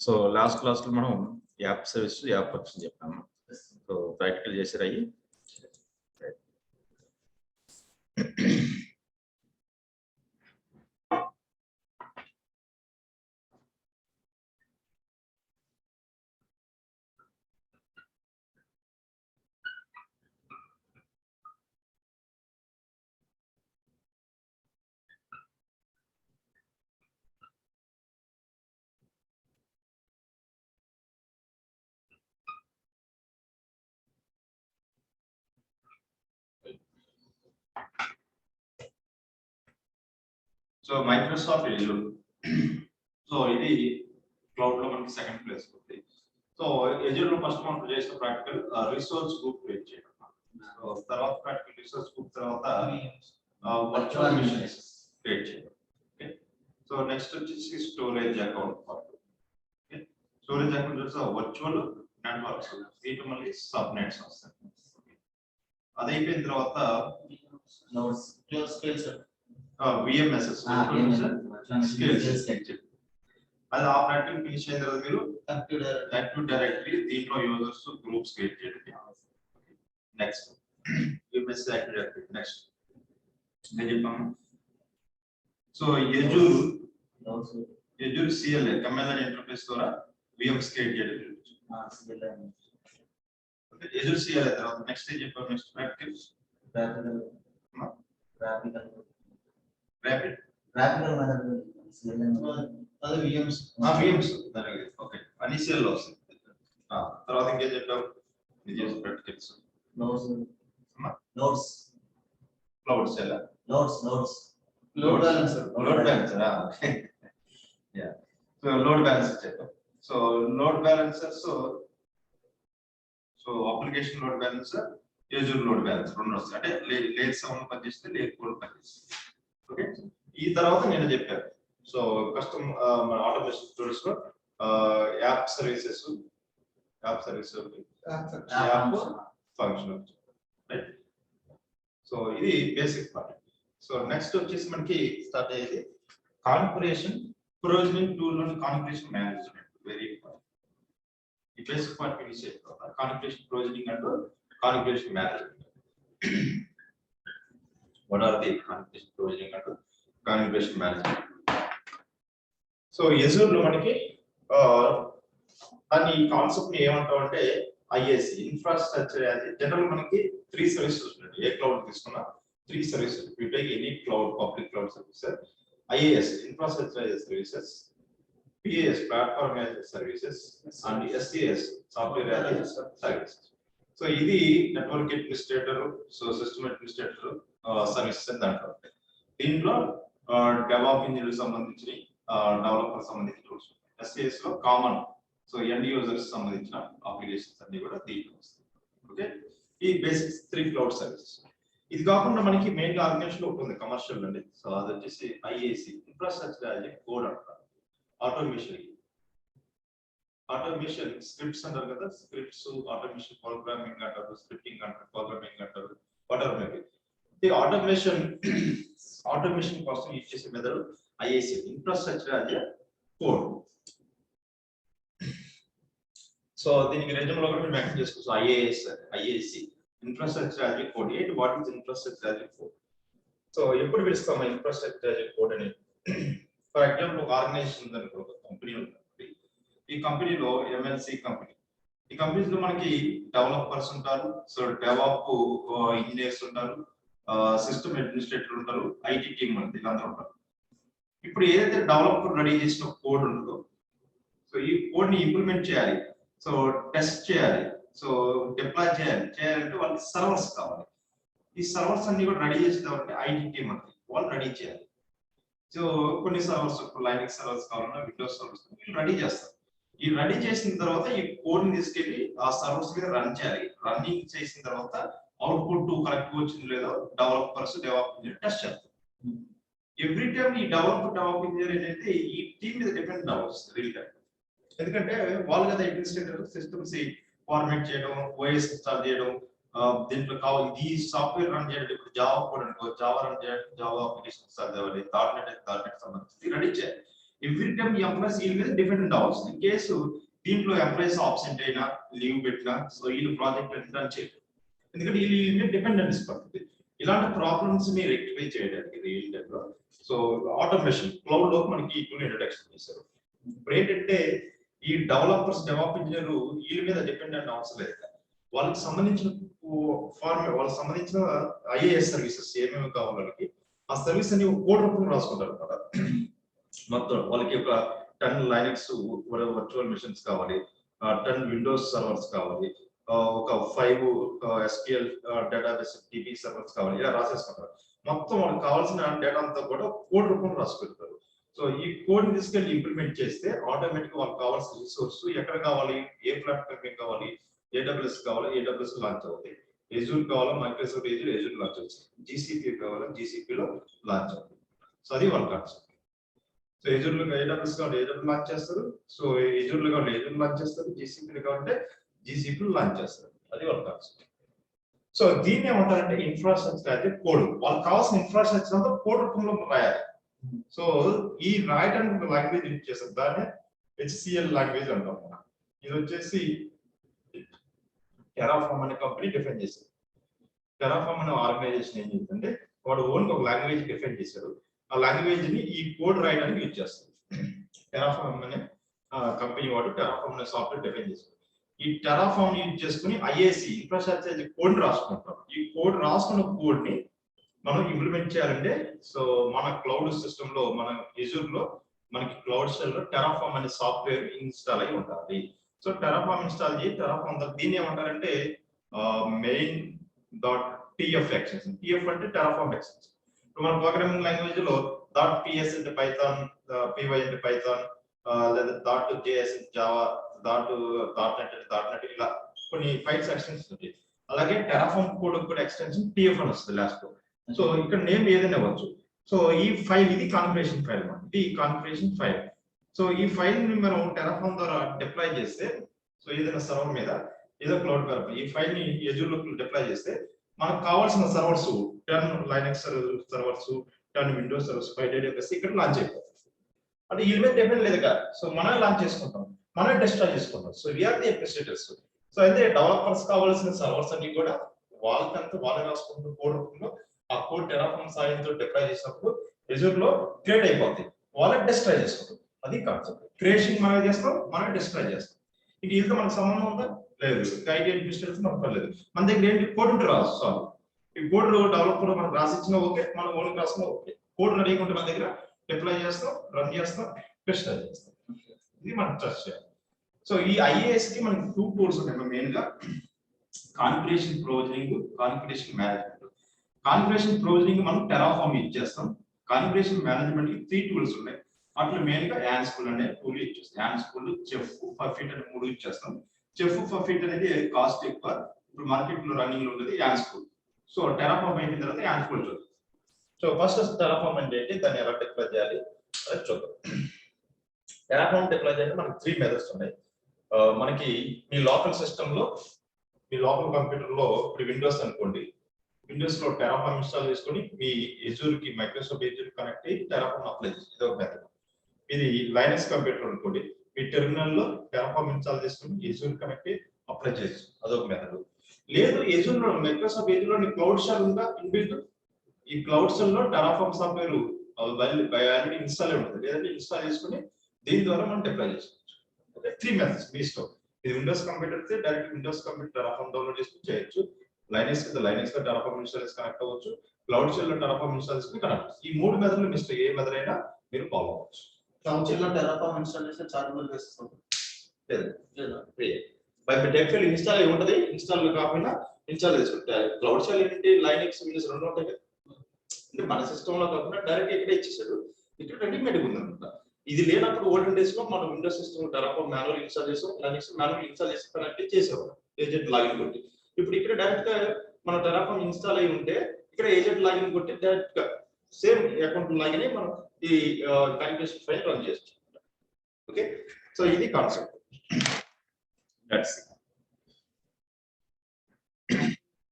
So last class లో మనం app service app function చెప్పాము. సో ప్రాక్టికల్ చేసారు అయ్యి. సో మైక్రోసాఫ్ట్ ఎజూర్, సో ఇది క్లౌడ్ లో మనకి సెకండ్ ప్లేస్ ఉంది. సో ఎజూర్ లో ఫస్ట్ మనం చేసిన ప్రాక్టికల్ రిసోర్స్ గ్రూప్ క్రియేట్ చేయడం, సో తర్వాత ప్రాక్టికల్ రిసోర్స్ గ్రూప్ తర్వాత వర్చువల్ మిషన్స్ క్రియేట్ చేయడం. ఓకే, సో నెక్స్ట్ వచ్చేసి storage account. Okay, storage account వచ్చేసి వర్చువల్ నెట్వర్క్స్, వీటి మళ్ళీ సబ్ నెట్స్ వస్తాయి. అది అయిపోయిన తర్వాత VMSS అది ఆ ప్రాక్టికల్ ఫినిష్ అయిన తర్వాత మీరు యాక్టివ్ డైరెక్టరీ దీంట్లో యూజర్స్ గ్రూప్స్ క్రియేట్ చేయండి. Next VMSS active directory. Next నేను చెప్పాను. So Azure CLI command interface ద్వారా VMs క్రియేట్ చేయడం. ఓకే, ఎజూర్ CLI తర్వాత నెక్స్ట్ ఏం చెప్పాను. నెక్స్ట్ ప్రాక్టికల్ rapid అది VMs ఓకే ఇనిషియల్ లో వస్తుంది. తర్వాత ఇంకేం చెప్పావు. ఇది చేసి ప్రాక్టికల్స్ క్లౌడ్స్ ఎలా load balancer okay yeah. So load balancer చెప్పాం. So load balancer so application load balancer, Azure load balancer రెండు వస్తాయి. అంటే లేట్ 7 పనిచేస్తే లేట్ 4 పనిచేస్తుంది. ఓకే, ఈ తర్వాత నేను చెప్పాను. సో కస్టమ్ మన ఆటోమేషన్ టూల్స్ లో app services app function, right. So ఇది బేసిక్ పార్ట్. సో నెక్స్ట్ వచ్చేసి మనకి స్టార్ట్ అయ్యేది కాన్ఫిగరేషన్ ప్రొవిజనింగ్ టూల్ లోని కాన్ఫిగరేషన్ మేనేజ్మెంట్. Very important. ఈ బేసిక్ పార్ట్ ఫినిష్ అయిన తర్వాత configuration provisioning and configuration management. What are the configuration provisioning and configuration management? So Azure లో మనకి దాని కాన్సెప్ట్ ని ఏమంటాం అంటే IAC ఇన్ఫ్రాస్ట్రక్చర్ యాజ్ జనరల్ మనకి 3 సర్వీసెస్ ఉంటాయి. ఏ క్లౌడ్ తీసుకున్నా 3 services. We take any cloud public cloud services. IaaS infrastructure as services, PaaS platform as services and SaaS software as services. So ఇది network administrator, so system administrator services అని దాంట్లో. దీంట్లో develop ఇంజనీర్లకు సంబంధించి developer సంబంధించిన tools. SaaS లో common, so end users సంబంధించిన applications అన్ని కూడా దీంట్లో వస్తాయి. ఓకే, ఈ బేసిక్స్ 3 క్లౌడ్ సర్వీసెస్. ఇది కాకుండా మనకి మెయిన్ ఆర్గనైజేషన్ లో ఉంటుంది కమర్షియల్ అండి. సో అది వచ్చేసి IAC ఇన్ఫ్రాస్ట్రక్చర్ యాజ్ కోడ్ అంటారు. ఆటోమేషన్ స్క్రిప్ట్స్ అంటారు కదా, స్క్రిప్ట్స్ ఆటోమేషన్ ప్రోగ్రామింగ్ అంటారు, స్క్రిప్టింగ్ అంటారు, ప్రోగ్రామింగ్ అంటారు, వాటెవర్ మేబీ. ఈ ఆటోమేషన్ కోసం యూజ్ చేసే method IAC infrastructure as code. So దీనికి రెజ్యూమ్ లో కూడా మీరు మెన్షన్ చేసుకోవచ్చు. IAC infrastructure as code. What is infrastructure as code? So ఎప్పుడు పిలుస్తాం ఇన్ఫ్రాస్ట్రక్చర్ యాజ్ కోడ్ అని? ఫర్ ఎగ్జాంపుల్ ఒక ఆర్గనైజేషన్ ఉందనుకో, ఒక కంపెనీ ఉంది. ఈ కంపెనీలో MNC కంపెనీ, ఈ కంపెనీస్ లో మనకి డెవలపర్స్ ఉంటారు, సో డెవలప్ ఇంజనీర్స్ ఉంటారు, సిస్టమ్ అడ్మినిస్ట్రేటర్ ఉంటారు, IT టీమ్ ఉంటుంది, వీళ్ళందరూ ఉంటారు. ఇప్పుడు ఏదైతే డెవలపర్ రెడీ చేసిన కోడ్ ఉంటుందో, సో ఈ కోడ్ ని ఇంప్లిమెంట్ చేయాలి, సో టెస్ట్ చేయాలి, సో డిప్లాయ్ చేయాలంటే వాళ్ళకి సర్వర్స్ కావాలి. ఈ సర్వర్స్ అన్ని కూడా రెడీ చేసేదామంటే IT టీమ్ అంటే వాళ్ళు రెడీ చేయాలి. సో కొన్ని సర్వర్స్, లైనక్స్ సర్వర్స్ కావాలన్నా విండోస్ సర్వర్స్ రెడీ చేస్తారు. ఈ రెడీ చేసిన తర్వాత ఈ కోడ్ ని తీసుకెళ్లి ఆ సర్వర్స్ మీద రన్ చేయాలి. రన్నింగ్ చేసిన తర్వాత అవుట్పుట్ కరెక్ట్ వచ్చింది లేదో డెవలప్ ఇంజనీర్ టెస్ట్ చేస్తారు. ఎవ్రీ టైం ఈ డెవలప్ ఇంజనీర్ అనేది ఈ టీమ్ మీద డిపెండ్ అవ్వచ్చు రియల్ టైం. ఎందుకంటే వాళ్ళు కదా అడ్మినిస్ట్రేటర్, సిస్టమ్స్ ఫార్మేట్ చేయడం, OS ఇన్స్టాల్ చేయడం, దీంట్లో కావాలి ఈ సాఫ్ట్వేర్ రన్ చేయాలంటే ఇప్పుడు జావా కోడ్ అనుకో, జావా రన్ చేయాలంటే జావా అప్లికేషన్ చదవాలి, డాట్ నెట్ సంబంధించి రెడీ చేయాలి. ఎవ్రీ టైం ఈ ఎంప్లాయీస్ వీళ్ళ మీద డిపెండెంట్ అవ్వచ్చు. ఇన్ కేసు దీంట్లో ఎంప్లాయీస్ ఆబ్సెంట్ అయినా, లీవ్ పెట్టినా, సో వీళ్ళు ప్రాజెక్ట్ రన్ చేయరు, ఎందుకంటే వీళ్ళ మీద డిపెండెన్స్ పడుతుంది. ఇలాంటి ప్రాబ్లమ్స్ ని రెక్టిఫై చేయడానికి రియల్ టైమ్ లో సో ఆటోమేషన్ క్లౌడ్ లో మనకి టూల్ ఇంట్రడక్షన్ చేశారు. ఇప్పుడు ఏంటంటే ఈ డెవలపర్స్, డెవలప్ ఇంజనీర్ వీళ్ళ మీద డిపెండెంట్ అవసరం లేదు. వాళ్ళకి సంబంధించిన వాళ్ళకి సంబంధించిన ఐఏఎస్ సర్వీసెస్ ఏమేమి కావాలి వాళ్ళకి, ఆ సర్వీస్ అని కోడ్ రూపంలో రాసుకుంటారు అనమాట. మొత్తం వాళ్ళకి ఒక 10 లైనక్స్ వర్చువల్ మిషన్స్ కావాలి, 10 విండోస్ సర్వర్స్ కావాలి, ఒక 5 SQL డేటాబేస్ DB సర్వర్స్ కావాలి, ఇలా రాసేసుకుంటారు. మొత్తం వాళ్ళకి కావాల్సిన డేటా అంతా కూడా కోడ్ రూపంలో రాసుకుంటారు. సో ఈ కోడ్ తీసుకెళ్ళి ఇంప్లిమెంట్ చేస్తే ఆటోమేటిక్ వాళ్ళకి కావాల్సిన రిసోర్స్ ఎక్కడ కావాలి, ఏ ప్లాట్ఫామ్ కావాలి, AWS కావాలి, AWS లాంచ్ అవుతుంది, Azure కావాలా, మైక్రోసాఫ్ట్ Azure లాంచ్ అవుతుంది, GCP కావాలా, GCP లో లాంచ్ అవుతుంది. సో అది వాళ్ళ కాన్సెప్ట్. సో Azure లో AWS కావాలి, AWS లాంచ్ చేస్తారు, సో Azure లో కావాలి, Azure లాంచ్ చేస్తారు, GCP లో కావాలంటే GCP లో లాంచ్ చేస్తారు, అది వాళ్ళ కాన్సెప్ట్. సో దీన్ని ఏమంటారంటే ఇన్ఫ్రాస్ట్రక్చర్ అయితే కోడ్, వాళ్ళకి కావాల్సిన ఇన్ఫ్రాస్ట్రక్చర్ అంతా కోడ్ రూపంలో రాయాలి. సో ఈ రాయడానికి లాంగ్వేజ్ యూజ్ చేస్తారు, దాన్ని HCL లాంగ్వేజ్ అంటాం. ఇది వచ్చేసి టెరాఫార్మ్ అనే కంపెనీ డిఫైన్ చేశారు. టెరాఫార్మ్ అనే ఆర్గనైజేషన్ ఏం చేస్తుందంటే వాడు ఓన్ ఒక లాంగ్వేజ్ డిఫైన్ చేశారు, ఆ లాంగ్వేజ్ ని ఈ కోడ్ రాయడానికి యూజ్ చేస్తారు. టెరాఫార్మ్ అనే కంపెనీ వాడు టెరాఫార్మ్ అనే సాఫ్ట్వేర్ డిఫైన్ చేశారు. ఈ టెరాఫార్మ్ యూజ్ చేసుకుని IAC ఇన్ఫ్రాస్ట్రక్చర్ కోడ్ రాసుకుంటారు. ఈ కోడ్ రాసుకున్న కోడ్ ని మనం ఇంప్లిమెంట్ చేయాలంటే సో మన క్లౌడ్ సిస్టమ్ లో, మన Azure లో మనకి క్లౌడ్ షెల్ లో టెరాఫార్మ్ అనే సాఫ్ట్వేర్ ఇన్స్టాల్ అయి ఉండాలి. సో టెరాఫార్మ్ ఇన్స్టాల్ చేసి టెరాఫార్మ్ దీన్ని ఏమంటారంటే main dot TF extension. TF అంటే టెరాఫార్మ్ ఎక్స్టెన్షన్. ఇప్పుడు మన ప్రోగ్రామింగ్ లాంగ్వేజ్ లో .ps అంటే పైథాన్, py అంటే పైథాన్, లేదా .js అంటే జావా, .net ఇలా కొన్ని ఫైల్స్ ఎక్స్టెన్షన్స్ ఉంటాయి. అలాగే టెరాఫార్మ్ కోడ్ కూడా ఎక్స్టెన్షన్ TF అని వస్తుంది లాస్ట్ లో. సో ఇక్కడ నేమ్ ఏదైనా అవ్వచ్చు. సో ఈ ఫైల్ ఇది కాన్ఫిగరేషన్ ఫైల్ అన్నమాట, ఈ కాన్ఫిగరేషన్ ఫైల్. సో ఈ ఫైల్ ని మనం టెరాఫార్మ్ ద్వారా డిప్లాయ్ చేస్తే, సో ఏదైనా సర్వర్ మీద ఏదో క్లౌడ్ పర్పస్ ఈ ఫైల్ ని Azure లో డిప్లాయ్ చేస్తే మనకు కావాల్సిన servers 10 Linux servers, 10 Windows servers, 5 database ఇక్కడ లాంచ్ అయిపోతుంది. అంటే ఈ మీద డిపెండ్ లేదు కదా, సో మనం లాంచ్ చేసుకుంటాం, మనం డిస్ట్రాయ్ చేసుకుంటాం. So we are the administrators. So అయితే డెవలపర్స్ కావాల్సిన సర్వర్స్ అన్ని కూడా వాళ్ళకంతా వాళ్ళే రాసుకుంటూ కోడ్ రూపంలో ఆ కోడ్ టెరాఫార్మ్ సాయంతో డిప్లాయ్ చేసినప్పుడు Azure లో క్రియేట్ అయిపోతాయి, వాళ్ళే డిస్ట్రాయ్ చేసుకుంటాం. అది కాన్సెప్ట్. క్రియేషన్ మనమే చేస్తాం, మనమే డిస్ట్రాయ్ చేస్తాం. ఇది ఇంత మనకు సంబంధం ఉందా? లేదు. ఐటీ అడ్మినిస్ట్రేటర్స్ మనకు పర్లేదు. మన దగ్గర ఏంటి కోడ్ ఉంటే రాసు చాలు. ఈ కోడ్ డెవలపర్ మనకు రాసిచ్చినా ఓకే, మనం ఓన్ రాసినా ఓకే. కోడ్ రెడీగా ఉంటే మన దగ్గర డిప్లాయ్ చేస్తాం, రన్ చేస్తాం, డిస్ట్రాయ్ చేస్తాం. ఇది మనం ట్రస్ట్ చేయాలి. సో ఈ IAS కి మనకి 2 టూల్స్ ఉన్నాయి మెయిన్ గా, configuration provisioning, configuration management. Configuration provisioning మనం టెరాఫార్మ్ యూజ్ చేస్తాం. కాన్ఫిగరేషన్ మేనేజ్మెంట్ కి 3 టూల్స్ ఉన్నాయి. వాటిలో మెయిన్ గా Ansible అనే టూల్ యూజ్ చేస్తాం. Ansible, Chef, Puppet అనే 3 యూజ్ చేస్తాం. Chef, Puppet అనేది కాస్ట్ ఎక్కువ, ఇప్పుడు మార్కెట్ లో రన్నింగ్ లో ఉన్నది Ansible. సో టెరాఫార్మ్ అయిన తర్వాత Ansible చూద్దాం. సో ఫస్ట్ టెరాఫార్మ్ అంటే ఏంటి, దాన్ని ఎలా డిప్లాయ్ చేయాలి అది చూద్దాం. టెరాఫార్మ్ డిప్లాయ్ చేయాలంటే మనకి 3 మెథడ్స్ ఉన్నాయి. మనకి మీ లోకల్ సిస్టమ్ లో, మీ లోకల్ కంప్యూటర్ లో ఇప్పుడు విండోస్ అనుకోండి, విండోస్ లో టెరాఫార్మ్ ఇన్స్టాల్ చేసుకొని మీ Azure కి, మైక్రోసాఫ్ట్ Azure కనెక్ట్ అయ్యి టెరాఫార్మ్ అప్లై చేసి ఇది ఒక మెథడ్. ఇది లైనక్స్ కంప్యూటర్ అనుకోండి, మీ టెర్మినల్ లో టెరాఫార్మ్ ఇన్స్టాల్ చేసుకొని Azure కనెక్ట్ అయ్యి అప్లై చేయొచ్చు, అదొక మెథడ్. లేదు Azure లో, మైక్రోసాఫ్ట్ Azure లో క్లౌడ్ షెల్ ఉందా ఇన్బిల్ట్, ఈ క్లౌడ్ షెల్ లో టెరాఫార్మ్ సాఫ్ట్వేర్ ఆల్రెడీ ఇన్స్టాల్ అయి ఉంటుంది, లేదంటే ఇన్స్టాల్ చేసుకొని దీని ద్వారా మనం డిప్లాయ్ చేసుకోవచ్చు. ఓకే, 3 మెథడ్స్ మీ ఇష్టం. ఇది విండోస్ కంప్యూటర్ అయితే direct Windows computer Terraform download చేసుకొని చేయొచ్చు. లైనక్స్ అయితే లైనక్స్ లో టెరాఫార్మ్ ఇన్స్టాల్ చేసి కనెక్ట్ అవ్వచ్చు. క్లౌడ్ షెల్ లో టెరాఫార్మ్ ఇన్స్టాల్ చేసుకొని కనెక్ట్. ఈ 3 మెథడ్లు మీ ఇష్టం, ఏ మెథడ్ అయినా మీరు ఫాలో అవ్వచ్చు. క్లౌడ్ షెల్ లో టెరాఫార్మ్ ఇన్స్టాల్ చేస్తే చార్జబుల్ చేస్తాం లేదు బై డిఫాల్ట్ ఇన్స్టాల్ అయి ఉంటది, ఇన్స్టాల్ కాకుండా ఇన్స్టాల్ చేసుకుంటారు. క్లౌడ్ షెల్ ఏంటి, లైనక్స్ విండోస్ రెండు ఉంటాయి కదా, అంటే మన సిస్టమ్ లో కాకుండా డైరెక్ట్ ఇక్కడ ఇచ్చేసాడు, ఇక్కడ రెడీమేడ్ ఉందన్నమాట. ఇది లేనప్పుడు ఓల్డెన్ డేస్ లో మనం Windows system Terraform manual install చేసాం, లైనక్స్ మాన్యువల్ ఇన్స్టాల్ చేసి కనెక్ట్ చేసేవాళ్ళం ఏజెంట్ లాగిన్ కొట్టి. ఇప్పుడు ఇక్కడ డైరెక్ట్ గా మన టెరాఫార్మ్ ఇన్స్టాల్ అయి ఉంటే ఇక్కడ ఏజెంట్ లాగిన్ కొట్టి డైరెక్ట్ గా సేమ్ అకౌంట్ లాగిన్ అయ్యి మనం ఈ కాన్ఫిగరేషన్ ఫైల్ రన్ చేస్తాం. ఓకే, సో ఇది కాన్సెప్ట్. దట్స్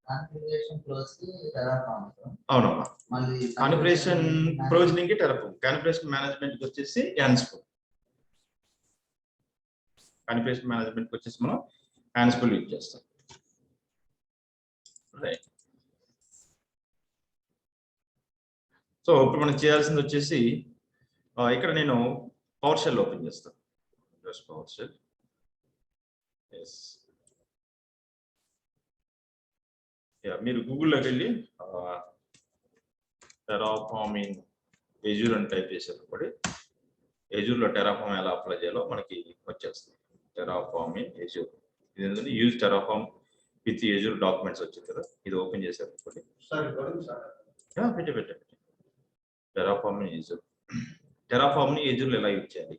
కాన్ఫిగరేషన్ క్లోజ్ కి టెరాఫామ్ అవునమ్మా. మళ్ళీ కాన్ఫిగరేషన్ ప్రొవిజనింగ్ కి టెరాఫామ్, కాన్ఫిగరేషన్ మేనేజ్మెంట్ కి వచ్చేసి యాన్సిబుల్. కాన్ఫిగరేషన్ మేనేజ్మెంట్ కి వచ్చేసి మనం యాన్సిబుల్ యూజ్ చేస్తాం. రైట్. సో ఇప్పుడు మనం చేయాల్సింది వచ్చేసి ఇక్కడ నేను పవర్ షెల్ ఓపెన్ చేస్తాను. PowerShell. ఎస్. మీరు గూగుల్లోకి వెళ్ళి టెరాఫామ్ ఇన్ ఎజూర్ అని టైప్ చేసేటప్పుడు ఎజూర్లో టెరాఫామ్ ఎలా అప్లై చేయాలో మనకి వచ్చేస్తుంది. Terraform in Azure. ఇది use Terraform with Azure documents వచ్చింది కదా, ఇది ఓపెన్ చేసేటప్పుడు పెట్టే టెరాఫామ్ ఇన్ ఎజూర్. టెరాఫామ్ ని ఎజూర్లో ఎలా యూజ్ చేయాలి,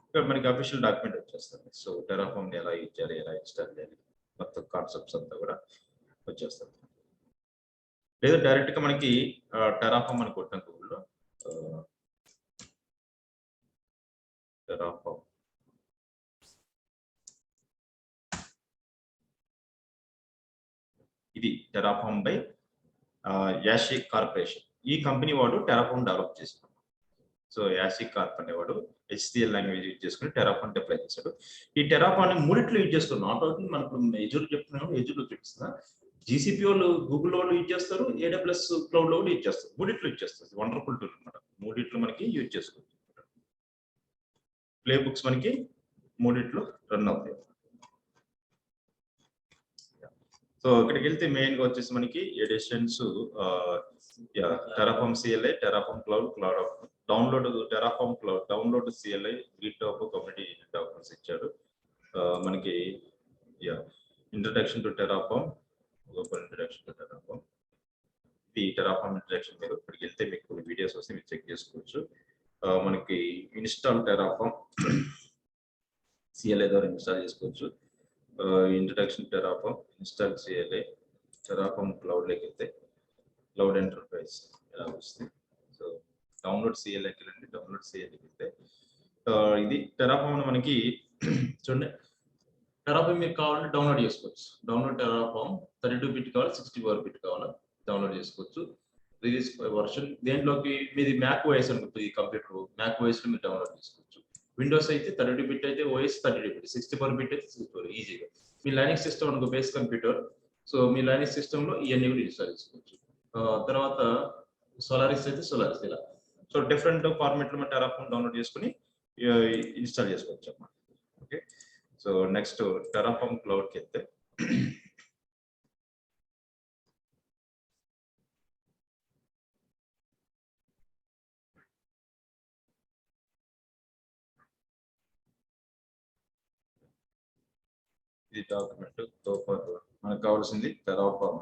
ఇక్కడ మనకి అఫీషియల్ డాక్యుమెంట్ వచ్చేస్తుంది. సో టెరాఫామ్ ని ఎలా యూజ్ చేయాలి, ఎలా ఇన్స్టాల్ చేయాలి, మొత్తం కాన్సెప్ట్స్ అంతా కూడా వచ్చేస్తుంది. లేదా డైరెక్ట్ గా మనకి టెరాఫామ్ అని కొట్టిన గూగుల్లో టెరాఫామ్ ఇది టెరాఫామ్ బై యాషిక్ కార్పొరేషన్. ఈ కంపెనీ వాడు టెరాఫామ్ డెవలప్ చేశాడు. సో యాషిక్ కార్ప్ అనేవాడు HCL లాంగ్వేజ్ యూజ్ చేసుకుని టెరాఫామ్ అప్లై చేశాడు. ఈ టెరాఫామ్ మూడిట్లో యూజ్ చేస్తారు. నాట్ ఓన్లీ మనకు ఎజూర్ చెప్తున్నాము, ఎజూర్లో చూపిస్తున్నా. GCP వాళ్ళు గూగుల్ వాళ్ళు యూజ్ చేస్తారు, AWS క్లౌడ్ లో కూడా యూజ్ చేస్తారు. మూడిట్లో యూజ్ చేస్తారు. వండర్ఫుల్ టూల్ అనమాట. మూడిట్లో మనకి యూజ్ చేసుకోవచ్చు. ప్లే బుక్స్ మనకి మూడిట్లో రన్ అవుతాయి. సో ఇక్కడికి వెళ్తే మెయిన్ గా వచ్చేసి మనకి editions Terraform CLI, Terraform cloud, download Terraform cloud, download CLI, GitHub community documents ఇచ్చాడు. మనకి introduction to Terraform, open introduction to Terraform. ఇది టెరాఫామ్ ఇంట్రడక్షన్. మీరు ఇక్కడికి వెళ్తే మీకు కొన్ని వీడియోస్ వస్తే మీరు చెక్ చేసుకోవచ్చు. మనకి ఇన్స్టాల్ టెరాఫామ్ CLI ద్వారా ఇన్స్టాల్ చేసుకోవచ్చు. Introduction Terraform, install CLI, Terraform cloud లోకి వెళ్తే క్లౌడ్ ఎంటర్ప్రైజ్ ఎలా వస్తుంది. సో డౌన్లోడ్ CLI కి వెళ్ళండి. డౌన్లోడ్ CLI కి వెళ్తే ఇది టెరాఫామ్ మనకి చూడండి. టెరాఫామ్ మీకు కావాలంటే డౌన్లోడ్ చేసుకోవచ్చు. డౌన్లోడ్ టెరాఫామ్ 32 బిట్ కావాలి, 64 బిట్ కావాలా డౌన్లోడ్ చేసుకోవచ్చు. రిలీజ్ వర్షన్ దేంట్లోకి మీది మ్యాక్ OS అనుకుంటుంది. ఈ కంప్యూటర్ మ్యాక్ OS లో మీరు డౌన్లోడ్ చేసుకోవచ్చు. విండోస్ అయితే 32 బిట్ అయితే OS 32 బిట్, 64 బిట్ అయితే 64 ఈజీగా. మీ లైనక్స్ సిస్టమ్ అనుకో బేస్ కంప్యూటర్, సో మీ లైనక్స్ సిస్టమ్ లో ఇవన్నీ కూడా ఇన్స్టాల్ చేసుకోవచ్చు. తర్వాత సోలారిస్ అయితే సోలారిస్ ఇలా. సో డిఫరెంట్ ఫార్మాట్ లో మన టెరాఫామ్ డౌన్లోడ్ చేసుకుని ఇన్స్టాల్ చేసుకోవచ్చు అన్నమాట. Okay. So next Terraform cloud కి వెళ్తే ఇది డాక్యుమెంట్ తో పాటు మనకు కావాల్సింది టెరాఫామ్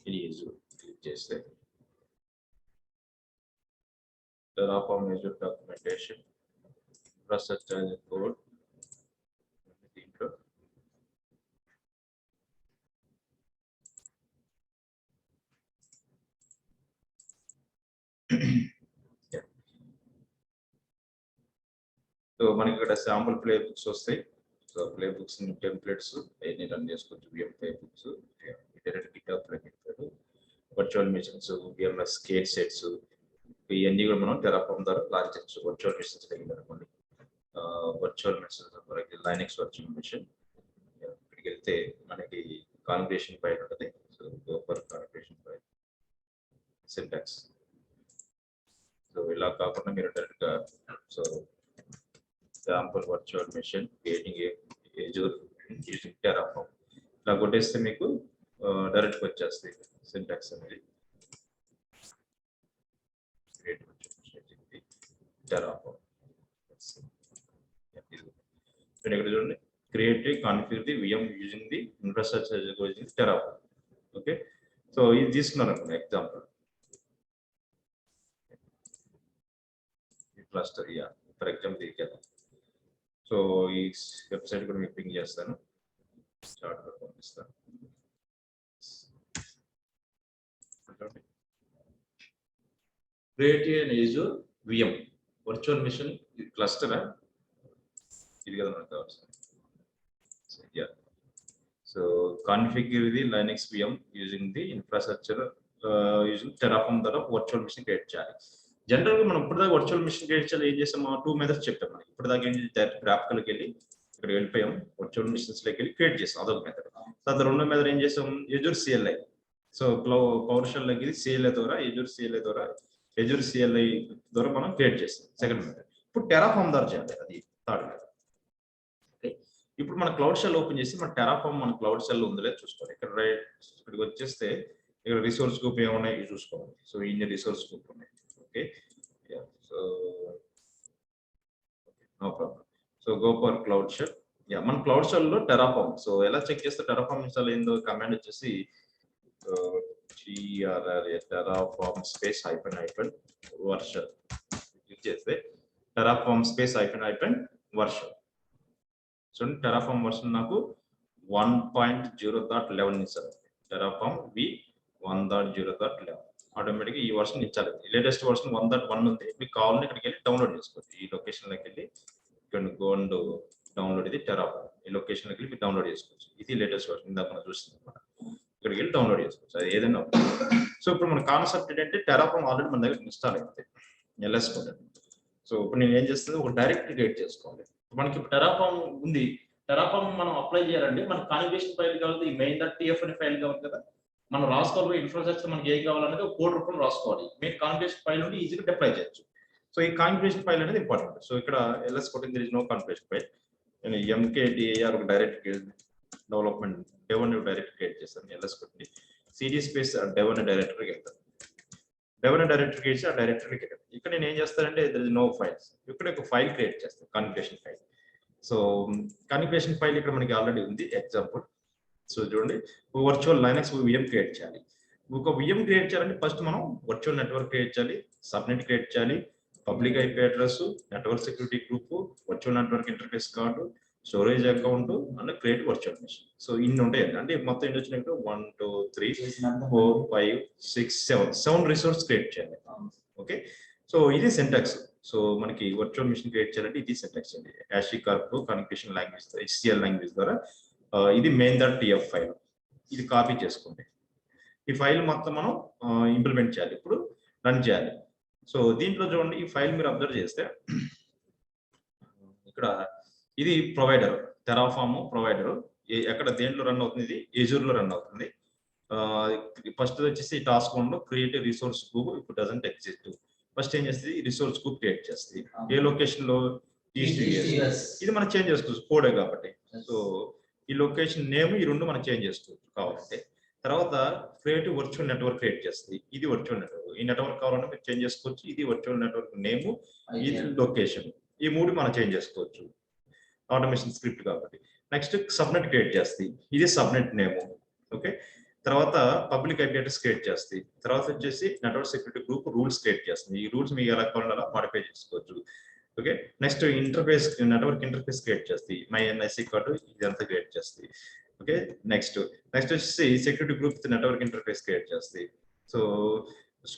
క్లిక్ చేస్తే Terraform Azure documentation, infrastructure code, దీంట్లో సో మనకి ఇక్కడ శాంపుల్ ప్లే బుక్స్ వస్తాయి. సో ప్లే బుక్స్ టెంప్లెట్స్ అన్ని రన్ చేసుకోవచ్చు. VM playbooks direct GitHub లోకి వెళ్తాడు. వర్చువల్ మిషన్స్, VMS కేట్ సెట్స్, ఇవన్నీ కూడా మనం టెరాఫామ్ ద్వారా లాంచ్ చేయొచ్చు. వర్చువల్ మిషన్స్ దగ్గర అనుకోండి. వర్చువల్ మిషన్స్ మనకి లైనక్స్ వర్చువల్ మిషన్. ఇక్కడికి వెళ్తే మనకి కాన్ఫిగరేషన్ ఫైల్ ఉంటుంది. సో గోపర్ కాన్ఫిగరేషన్ ఫైల్, సింటాక్స్. సో ఇలా కాకుండా మీరు డైరెక్ట్ గా so sample virtual machine creating Azure using Terraform ఇలా కొట్టేస్తే మీకు డైరెక్ట్ గా వచ్చేస్తాయి సింటాక్స్ అనేది. టెరాఫామ్ ఇక్కడ చూడండి. Create configure the VM using the infrastructure using Terraform. Okay. So ఇది తీసుకున్నాను అనుకోండి ఎగ్జాంపుల్. క్లస్టర్ ఫర్ ఎగ్జాంపుల్ తీసుకెళ్తాం. సో ఈ వెబ్సైట్ కూడా మీకు పింగ్ చేస్తాను, చార్ట్ కూడా పంపిస్తాను. Create an Azure VM virtual machine cluster ఇది కదా మనకు కావాల్సింది. So configure the Linux VM using the infrastructure using Terraform ద్వారా వర్చువల్ మిషన్ క్రియేట్ చేయాలి. జనరల్ గా మనం ఇప్పటిదాకా వర్చువల్ మిషన్ క్రియేట్ చేయాలి ఏం చేసాము 2 మెథడ్స్ చెప్పాం మనం. ఇప్పటిదాకా ఏం డైరెక్ట్ గ్రాఫికల్కి వెళ్ళి ఇక్కడ వెళ్ళిపోయాం, వర్చువల్ మిషన్స్ లోకి వెళ్ళి క్రియేట్ చేసాం, అదొక మెథడ్. తర్వాత రెండో మెథడ్ ఏం చేసాం, Azure CLI. So PowerShell లోకి CLI ద్వారా Azure CLI ద్వారా మనం క్రియేట్ చేస్తాం, సెకండ్ మెథడ్. ఇప్పుడు టెరాఫార్మ్ ద్వారా చేయాలి, అది థర్డ్ మెథడ్. ఓకే, ఇప్పుడు మన క్లౌడ్ షెల్ ఓపెన్ చేసి మన టెరాఫార్మ్ మన క్లౌడ్ షెల్ ఉందో లేదో చూసుకోవాలి. ఇక్కడ ఇక్కడికి వచ్చేస్తే ఇక్కడ రిసోర్స్ గ్రూప్ ఏమున్నాయి చూసుకోవాలి. సో ఇన్ని రిసోర్స్ గ్రూప్ ఉన్నాయి. Okay, so no problem. So go for cloud shell. మన క్లౌడ్ షెల్ లో టెరాఫార్మ్. సో ఎలా చెక్ చేస్తే టెరాఫార్మ్ ఇన్స్టాల్ అయిందో కమాండ్ వచ్చేసి terraform space hyphen version click చేస్తే terraform space hyphen version. So terraform version నాకు 1.0.11 ఇచ్చారు. terraform v 1.0.11 ఆటోమేటిక్ ఈ వర్షన్ ఇచ్చారు. లేటెస్ట్ వర్షన్ 1.1 ఉంది. మీకు కావాలని ఇక్కడికి వెళ్ళి డౌన్లోడ్ చేసుకోవచ్చు. ఈ లొకేషన్ లోకి వెళ్ళి గో అండ్ డౌన్లోడ్ ఇది టెరాఫార్మ్. ఈ లొకేషన్ లోకి వెళ్ళి డౌన్లోడ్ చేసుకోవచ్చు. ఇది లేటెస్ట్ వర్షన్ ఇందాక మనం చూస్తుంది అన్నమాట. ఇక్కడికి వెళ్ళి డౌన్లోడ్ చేసుకోవచ్చు, అది ఏదైనా. సో ఇప్పుడు మన కాన్సెప్ట్ ఏంటంటే టెరాఫార్మ్ ఆల్రెడీ మన దగ్గర ఇన్స్టాల్ అయింది, LS కోడ్. సో ఇప్పుడు నేను ఏం చేస్తుంది, ఒక డైరెక్ట్ క్రియేట్ చేసుకోవాలి. మనకి టెరాఫార్మ్ ఉంది, టెరాఫార్మ్ మనం అప్లై చేయాలంటే మనకి కాన్ఫిగరేషన్ ఫైల్ కావాలి, ఈ main.tf అనే ఫైల్ కావాలి కదా. మనం రాసుకోవాలి ఇన్ఫ్రాస్ట్రక్చర్ మనకి ఏం కావాలనేది ఒక కోడ్ రూపంలో రాసుకోవాలి. మెయిన్ కాన్ఫిగరేషన్ ఫైల్ నుండి ఈజీగా డిప్లై చేయొచ్చు. సో ఈ కాన్ఫిగరేషన్ ఫైల్ అనేది ఇంపార్టెంట్. సో ఇక్కడ LS code there is no configuration file. నేను MKDAR ఒక direct development Devon direct create చేస్తాను. LS కొట్టి CD స్పేస్ డెవన్ డైరెక్టరీకి వెళ్తాను. డెవన్ డైరెక్టరీకి వేసి ఆ డైరెక్టరీకి వెళ్తాను. ఇక్కడ నేను ఏం చేస్తానంటే there is no files. ఇక్కడ ఒక ఫైల్ క్రియేట్ చేస్తాను, configuration file. So configuration file ఇక్కడ మనకి ఆల్రెడీ ఉంది. ఎగ్జాంపుల్ సో చూడండి, వర్చువల్ లైనక్స్ VM క్రియేట్ చేయాలి. ఒక VM క్రియేట్ చేయాలంటే ఫస్ట్ మనం వర్చువల్ నెట్వర్క్ క్రియేట్ చేయాలి, సబ్నెట్ క్రియేట్ చేయాలి, public IP address, network security group, virtual network interface card, storage account and create virtual machine. So ఇన్ని ఉంటాయి అంటే మొత్తం ఎన్ని వచ్చినాయి, 1 2 3 4 5 6 7 రిసోర్స్ క్రియేట్ చేయాలి. ఓకే, సో ఇది సింటాక్స్. సో మనకి వర్చువల్ మెషిన్ క్రియేట్ చేయాలంటే ఇది సింటాక్స్ అండి. HashiCorp communication language HCL language ద్వారా ఇది main.tf ఫైల్. ఇది కాపీ చేసుకోండి. ఈ ఫైల్ మొత్తం మనం ఇంప్లిమెంట్ చేయాలి, ఇప్పుడు రన్ చేయాలి. సో దీంట్లో చూడండి, ఈ ఫైల్ మీరు అబ్జర్వ్ చేస్తే ఇక్కడ ఇది ప్రొవైడర్, టెరాఫార్మ్ ప్రొవైడర్. ఎక్కడ దేంట్లో రన్ అవుతుంది, ఇది Azure లో రన్ అవుతుంది. ఫస్ట్ వచ్చేసి టాస్క్ 1 లో క్రియేట్ రిసోర్స్ గ్రూప్ ఇప్పుడు డజంట్ ఎగ్జిస్ట్. ఫస్ట్ ఏం చేస్తుంది, రిసోర్స్ గ్రూప్ క్రియేట్ చేస్తుంది. ఏ లొకేషన్ లో, ఇది మనం చేంజ్ చేసుకోవచ్చు కోడే కాబట్టి. సో ఈ లొకేషన్ నేమ్ ఈ రెండు మనం చేంజ్ చేసుకోవచ్చు కావాలంటే. తర్వాత క్రియేటివ్ వర్చువల్ నెట్వర్క్ క్రియేట్ చేస్తుంది. ఇది వర్చువల్ నెట్వర్క్, ఈ నెట్వర్క్ కావాలంటే మీరు చేంజ్ చేసుకోవచ్చు. ఇది వర్చువల్ నెట్వర్క్ నేమ్, ఇది లొకేషన్, ఈ మూడు మనం చేంజ్ చేసుకోవచ్చు ఆటోమేషన్ స్క్రిప్ట్ కాబట్టి. నెక్స్ట్ సబ్నెట్ క్రియేట్ చేస్తుంది, ఇది సబ్నెట్ నేమ్. ఓకే, తర్వాత పబ్లిక్ IP అడ్రస్ క్రియేట్ చేస్తుంది. తర్వాత వచ్చేసి network security group rules create చేస్తుంది. ఈ రూల్స్ మీకు ఎలా కావాలన్నా మాడిఫై చేసుకోవచ్చు. Okay, next interface, network interface create చేస్తుంది. MyNIC కార్డు ఇదంతా క్రియేట్ చేస్తుంది. ఓకే, నెక్స్ట్ వచ్చేసి security group network interface create చేస్తుంది. So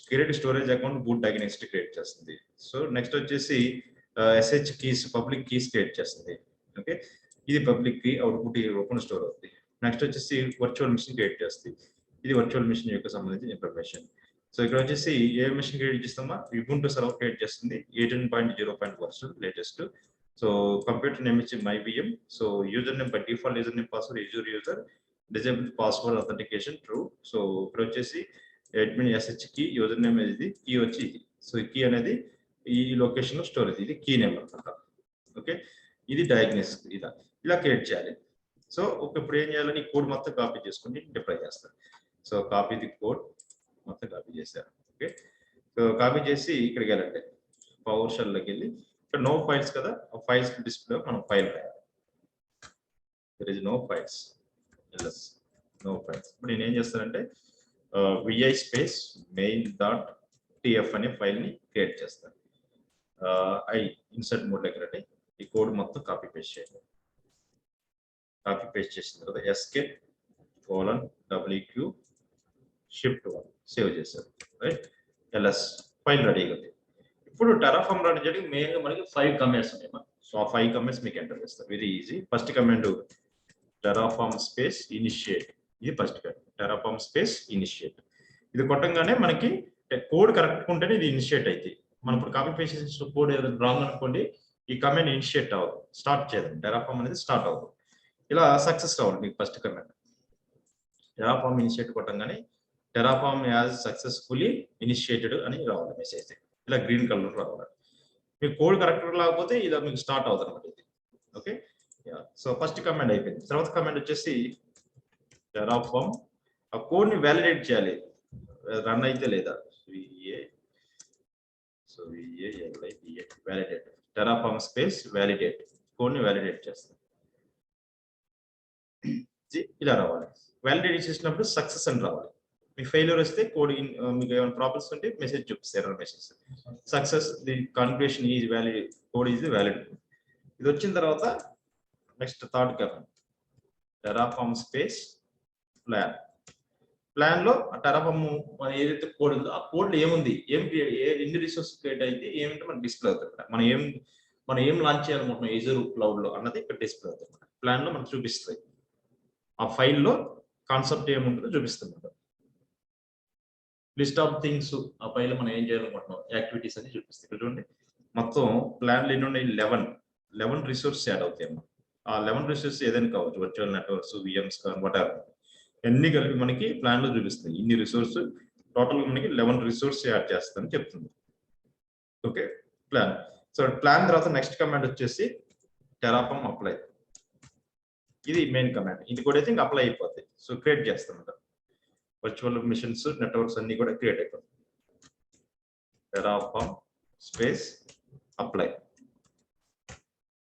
create storage account boot diagnostic create చేస్తుంది. సో నెక్స్ట్ వచ్చేసి SH keys, public keys create చేస్తుంది. Okay, ఇది public key, output open store అవుతుంది. నెక్స్ట్ వచ్చేసి వర్చువల్ మిషన్ క్రియేట్ చేస్తుంది. ఇది వర్చువల్ మిషన్ యొక్క సంబంధించిన ఇన్ఫర్మేషన్. సో ఇక్కడ వచ్చేసి ఏ మిషన్ క్రియేట్ చేస్తామా, Ubuntu సర్వర్ క్రియేట్ చేస్తుంది 18.0 version latest. So computer name ఇచ్చి MyVM. So user name by default user name password Azure user, disable password authentication true. So ఇక్కడ వచ్చేసి admin SH key, user name ఇది, key వచ్చి ఇది. So ఈ key అనేది ఈ లొకేషన్ లో స్టోర్ అవుతుంది, ఇది కీ నేమ్ అనమాట. ఓకే, ఇది డయాగ్నోస్, ఇలా క్రియేట్ చేయాలి. సో ఇప్పుడు ఏం చేయాలని కోడ్ మొత్తం కాపీ చేసుకుని డిప్లాయ్ చేస్తారు. సో కాపీ ది కోడ్ మొత్తం కాపీ చేశారు. ఓకే, సో కాపీ చేసి ఇక్కడికి వెళ్ళండి, పవర్ షెల్లోకి వెళ్ళి ఇక్కడ నో ఫైల్స్ కదా, ఆ ఫైల్స్ డిస్ప్లే మనం ఫైల్ రాయాలి. There is no files, no files. ఇప్పుడు నేను ఏం చేస్తానంటే vi స్పేస్ main.tf అనే ఫైల్ ని క్రియేట్ చేస్తాను. ఇన్సర్ట్ మోడ్ దగ్గర ఈ కోడ్ మొత్తం కాపీ పేస్ట్ చేయండి. కాపీ పేస్ట్ చేసిన తర్వాత escape:wq shift1 సేవ్ చేశారు. రైట్, LS ఫైల్ రెడీగా ఉంది. ఇప్పుడు టెరాఫార్మ్ రన్ చేయడానికి మెయిన్గా మనకి 5 కమాండ్స్ ఉన్నాయి. సో ఆ 5 కమాండ్స్ మీకు ఎంటర్ చేస్తారు, very easy. First command Terraform space initiate, ఇది ఫస్ట్ టెరాఫామ్ స్పేస్ ఇనిషియేట్. ఇది కొట్టంగానే మనకి కోడ్ కరెక్ట్ ఉంటేనే ఇది ఇనిషియేట్ అయితే, మనం ఇప్పుడు కాపీ పేస్ట్ చేసిన కోడ్ ఏదైనా రాంగ్ అనుకోండి, ఈ కమాండ్ ఇనిషియేట్ అవ్వదు, స్టార్ట్ చేయదు, టెరాఫామ్ అనేది స్టార్ట్ అవ్వదు. ఇలా సక్సెస్ అవ్వాలి మీకు ఫస్ట్ కమాండ్. టెరాఫామ్ ఇనిషియేట్ కొట్టంగానే టెరాఫామ్ యాజ్ సక్సెస్ఫుల్లీ ఇనిషియేటెడ్ అని రావాలి మెసేజ్, ఇలా గ్రీన్ కలర్ రావాలి. మీకు కోడ్ కరెక్ట్ లేకపోతే ఇలా మీకు స్టార్ట్ అవుతుంది అనమాట ఇది. ఓకే, సో ఫస్ట్ కమాండ్ అయిపోయింది. తర్వాత కమాండ్ వచ్చేసి టెరాఫామ్ ఆ కోడ్ ని వ్యాలిడేట్ చేయాలి, రన్ అయితే లేదా. Validate Terraform space validate, code ని వ్యాలిడేట్ చేస్తాం, ఇలా రావాలి. వ్యాలిడేట్ చేసినప్పుడు సక్సెస్ అని రావాలి. మీకు ఫెయిల్యూర్ వస్తే కోడ్ మీకు ఏమైనా ప్రాబ్లమ్స్ ఉంటే మెసేజ్ చూపిస్తారు, error message. Success the configuration is valid, code is valid. ఇది వచ్చిన తర్వాత next third command Terraform space plan. Plan లో టెరాఫామ్ ఏదైతే కోడ్ ఉందో ఆ కోడ్ లో ఏముంది, ఎన్ని రిసోర్స్ క్రియేట్ అయితే ఏమిటో మనకి డిస్ప్లే అవుతుంది. మనం ఏం లాంచ్ చేయాలనుకుంటున్నాం ఏజర్ క్లౌడ్ లో అన్నది ఇక్కడ డిస్ప్లే అవుతుంది. ప్లాన్ లో మనకు చూపిస్తుంది, ఆ ఫైల్లో కాన్సెప్ట్ ఏముంటుందో చూపిస్తుంది. లిస్ట్ ఆఫ్ థింగ్స్ ఆ ఫైల్ మనం ఏం చేయాలనుకుంటున్నాం యాక్టివిటీస్ అని చూపిస్తుంది. ఇక్కడ చూడండి మొత్తం ప్లాన్ ఎన్ని ఉన్నాయి, 11 రిసోర్స్ యాడ్ అవుతాయి అన్నమాట. ఆ 11 రిసోర్స్ ఏదైనా కావచ్చు, virtual networks, VMs what ever, అన్ని కలిపి మనకి ప్లాన్ లో చూపిస్తుంది. ఇన్ని రిసోర్స్ టోటల్ మనకి 11 రిసోర్స్ యాడ్ చేస్తామని చెప్తుంది. Okay, plan. సో ప్లాన్ తర్వాత నెక్స్ట్ కమాండ్ వచ్చేసి టెరాఫామ్ అప్లై. ఇది మెయిన్ కమాండ్, ఇది కూడా అయితే ఇంకా అప్లై అయిపోతాయి. సో క్రియేట్ చేస్తాం వర్చువల్ మిషన్స్ నెట్వర్క్స్ అన్ని కూడా క్రియేట్ అయిపోతాయి. Terraform space apply.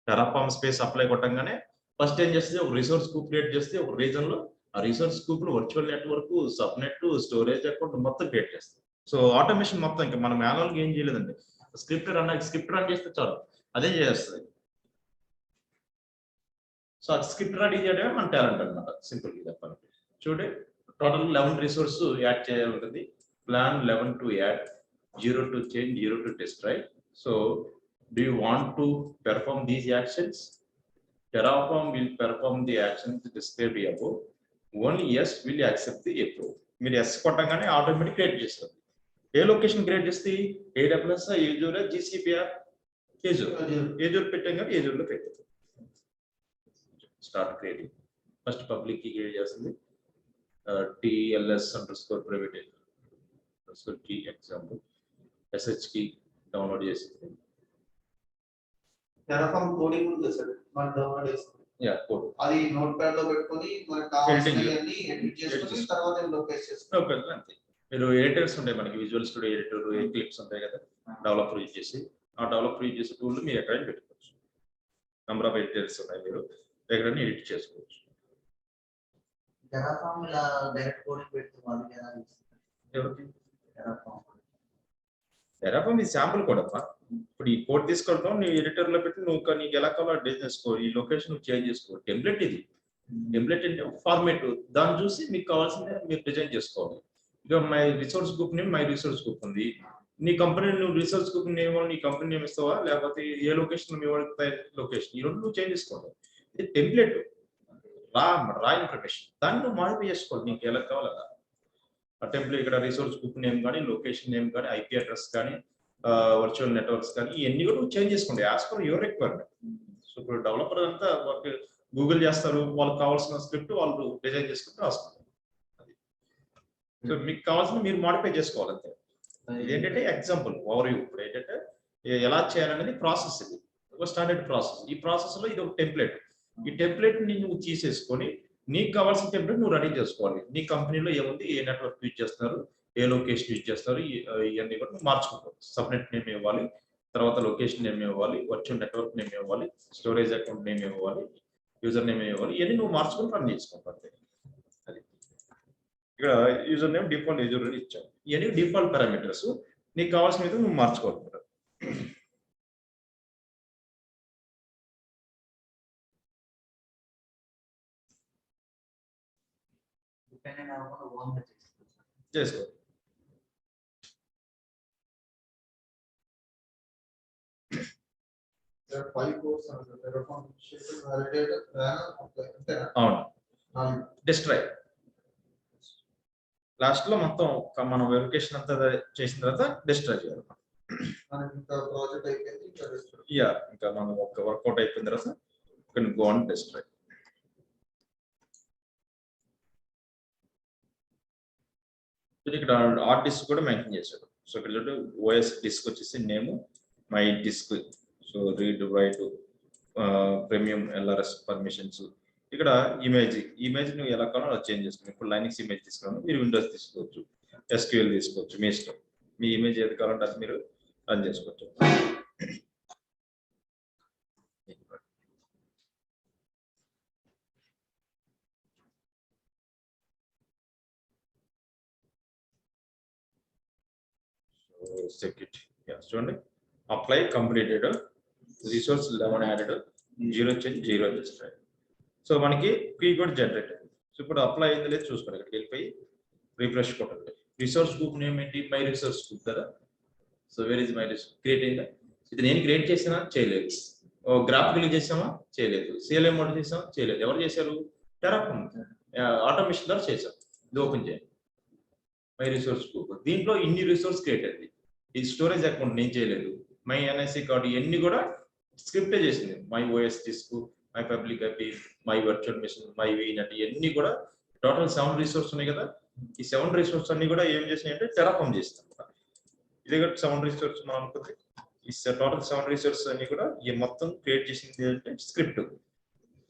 Terraform space apply కొట్టంగానే ఫస్ట్ ఏం చేస్తుంది, ఒక రిసోర్స్ గ్రూప్ క్రియేట్ చేస్తే ఒక రీజన్ లో ఆ రిసోర్స్ గ్రూప్ లో virtual network, subnet, storage account మొత్తం క్రియేట్ చేస్తుంది. సో ఆటోమేషన్ మొత్తం ఇంకా మనం మాన్యువల్ గా ఏం చేయలేదండి, స్క్రిప్ట్ రన్ చేస్తే చాలు అదే చేస్తుంది. సో స్క్రిప్ట్ రెడీ చేయడమే మన టాలెంట్ అనమాట, సింపుల్ గా చెప్పాలంటే. చూడండి టోటల్ 11 రిసోర్స్ యాడ్ చేయాలి ఉంటుంది. Plan 11 to add, 0 to change, 0 to test, right? So do you want to perform these actions? Terraform will perform the actions described above. Only yes will accept the approve. మీరు yes కొట్టగానే automatic create చేస్తుంది. ఏ location create చేస్తే AWS, Azure, GCP, Azure పెట్టాం Azure లో create చేస్తుంది. Start creating. First public కి create చేస్తుంది, TLS_private key example, SH కి డౌన్లోడ్ చేసింది. టెరాఫామ్ కోడింగ్ ఉంది సార్, మనం డౌన్లోడ్ చేస్తాం. కోడ్ అది నోట్ ప్యాడ్ లో పెట్టుకొని మనకి కావాల్సినవన్నీ ఎడిట్ చేసుకొని తర్వాత లొకేట్ చేస్తాం. అంతే. మీరు ఎడిటర్స్ ఉంటాయి మనకి, విజువల్ స్టూడియో ఎడిటర్, క్లిప్స్ ఉంటాయి కదా, డెవలపర్ యూజ్ చేసి ఆ డెవలపర్ యూజ్ చేసే టూల్ మీరు ఎక్కడైనా పెట్టుకోవచ్చు. నెంబర్ ఆఫ్ ఎడిటర్స్ ఉన్నాయి, మీరు ఎక్కడైనా ఎడిట్ చేసుకోవచ్చు. టెరాఫామ్ ఇలా డైరెక్ట్ కోడింగ్ పెట్టుకోవాలి కదా. టెరాఫామ్ ఈ శాంపుల్ కోడ్ అమ్మా. ఇప్పుడు ఈ కోడ్ తీసుకుంటాం, నీ ఎడిటర్ లో పెట్టి నువ్వు నీకు ఎలా కావాలో డిజైన్ చేసుకో, ఈ లొకేషన్ చేంజ్ చేసుకో. టెంప్లెట్ ఇది, టెంప్లెట్ అంటే ఫార్మేట్, దాన్ని చూసి మీకు కావాల్సిందే మీరు డిజైన్ చేసుకోవాలి. ఇక my resource group name, my resource group ఉంది. నీ కంపెనీ నువ్వు రిసోర్స్ గ్రూప్ నేమ్ నీ కంపెనీ నేమ్ ఇస్తావా, లేకపోతే ఏ లొకేషన్ మీ వాళ్ళకి లొకేషన్, ఈ రెండు నువ్వు చేంజ్ చేసుకోవాలి. ఇది టెంప్లెట్, రా ఇన్ఫర్మేషన్, దాన్ని నువ్వు మాడిఫై చేసుకోవాలి నీకు ఎలా కావాలి అలా. ఆ టెంప్లెట్ ఇక్కడ రిసోర్స్ గ్రూప్ నేమ్ కానీ, లొకేషన్ నేమ్ కానీ, IP అడ్రస్ కానీ, వర్చువల్ నెట్వర్క్స్ కానీ, ఇవన్నీ కూడా నువ్వు చేంజ్ చేసుకోండి as per your requirement. So ఇప్పుడు డెవలపర్ అంతా వాళ్ళకి గూగుల్ చేస్తారు, వాళ్ళకి కావాల్సిన స్క్రిప్ట్ వాళ్ళు డిజైన్ చేసుకుంటూ రాసుకుంటారు. అది సో మీకు కావాల్సిన మీరు మాడిఫై చేసుకోవాలి అంతే. ఇదేంటంటే ఎగ్జాంపుల్ ఓవర్ వ్యూ. ఇప్పుడు ఏంటంటే ఎలా చేయాలనేది ప్రాసెస్, ఇది ఒక స్టాండర్డ్ ప్రాసెస్. ఈ ప్రాసెస్ లో ఇది ఒక టెంప్లెట్. ఈ టెంప్లెట్ ని నువ్వు తీసేసుకొని నీకు కావాల్సిన టెంప్లెట్ నువ్వు రెడీ చేసుకోవాలి. నీ కంపెనీలో ఏముంది, ఏ నెట్వర్క్ యూజ్ చేస్తున్నారు, ఏ లొకేషన్ యూజ్ చేస్తారు, ఇవన్నీ కూడా నువ్వు మార్చుకుంటావు. సబ్నెట్ నేమ్ ఇవ్వాలి, తర్వాత లొకేషన్ నేమ్ ఇవ్వాలి, వర్చువల్ నెట్వర్క్ నేమ్ ఇవ్వాలి, స్టోరేజ్ అకౌంట్ నేమ్ ఇవ్వాలి, యూజర్ నేమ్ ఇవ్వాలి. ఇవన్నీ నువ్వు మార్చుకొని రన్ చేసుకుంటావు అంతే. అది ఇక్కడ user name default user name ఇచ్చావు. ఇవన్నీ డిఫాల్ట్ పారామీటర్స్, నీకు కావాల్సిన నువ్వు మార్చుకోవాలి. చేసుకో. there are 5 codes and Terraform initiated, validated, అంతేనా? అవును, 4. డిస్ట్రాయ్ లాస్ట్ లో మొత్తం మనం వెరిఫికేషన్ అంతా చేసిన తర్వాత డిస్ట్రాయ్ చేయాలి. మనకి ఇంకా ప్రాజెక్ట్ అయిపోయింది, ఇంకా restore. యా, ఇంకా మనం ఒక వర్కౌట్ అయిపోయిన తర్వాత గో ఆన్ డిస్ట్రాయ్. ఇక్కడ హార్డ్ డిస్క్ కూడా మెన్షన్ చేశాడు. సో ఇక్కడ చూడండి, ఓఎస్ డిస్క్ వచ్చేసి name my disk, so read write premium LRS permissions. ఇక్కడ ఇమేజ్ నువ్వు ఎలా కావాలో అలా చేంజ్ చేసుకోవచ్చు. ఇప్పుడు లైనిక్స్ ఇమేజ్ తీసుకోవాలి, మీరు విండోస్ తీసుకోవచ్చు, ఎస్క్యూఎల్ తీసుకోవచ్చు, మీ ఇష్టం. మీ ఇమేజ్ ఏది కావాలంటే అది మీరు రన్ చేసుకోవచ్చు. సెక్యూరిటీ చూడండి, apply completed, resource 11 added, 0 change, 0 destroy. So మనకి కీ కూడా జనరేట్ అయింది. సో ఇప్పుడు అప్లై అయింది లేదు చూసుకోండి, ఇక్కడికి వెళ్ళిపోయి రిఫ్రెష్ కొట్టండి. రిసోర్స్ గ్రూప్ నేమ్ ఏంటి? మై రిసోర్స్ గ్రూప్ కదా. So where is my resource? Create అయిందా? ఇది నేను క్రియేట్ చేసినా చేయలేదు. గ్రాఫికల్ చేసామా? చేయలేదు. సిఎల్ఎం మోడ్ చేసామా? చేయలేదు. ఎవరు చేశారు? టెరాఫార్మ్ ఆటోమేషన్ ద్వారా చేశాం. ఇది ఓపెన్ చేయండి, మై రిసోర్స్ గ్రూప్. దీంట్లో ఇన్ని రిసోర్స్ క్రియేట్ అయింది. ఈ స్టోరేజ్ అకౌంట్ నేను చేయలేదు. మై ఎన్ఐసి కార్డు ఇవన్నీ కూడా స్క్రిప్టే చేసింది. My OS disk, my public IP, my virtual machine, my VNet, ఇవన్నీ కూడా టోటల్ 7 రిసోర్స్ ఉన్నాయి కదా. ఈ 7 రిసోర్స్ అన్ని కూడా ఏం చేసినాయి అంటే టెరాఫార్మ్ చేస్తాం. ఇదే కూడా 7 రిసోర్స్ మనం అనుకుంది. ఈ టోటల్ 7 రిసోర్స్ అన్ని కూడా ఈ మొత్తం క్రియేట్ చేసింది అంటే స్క్రిప్ట్.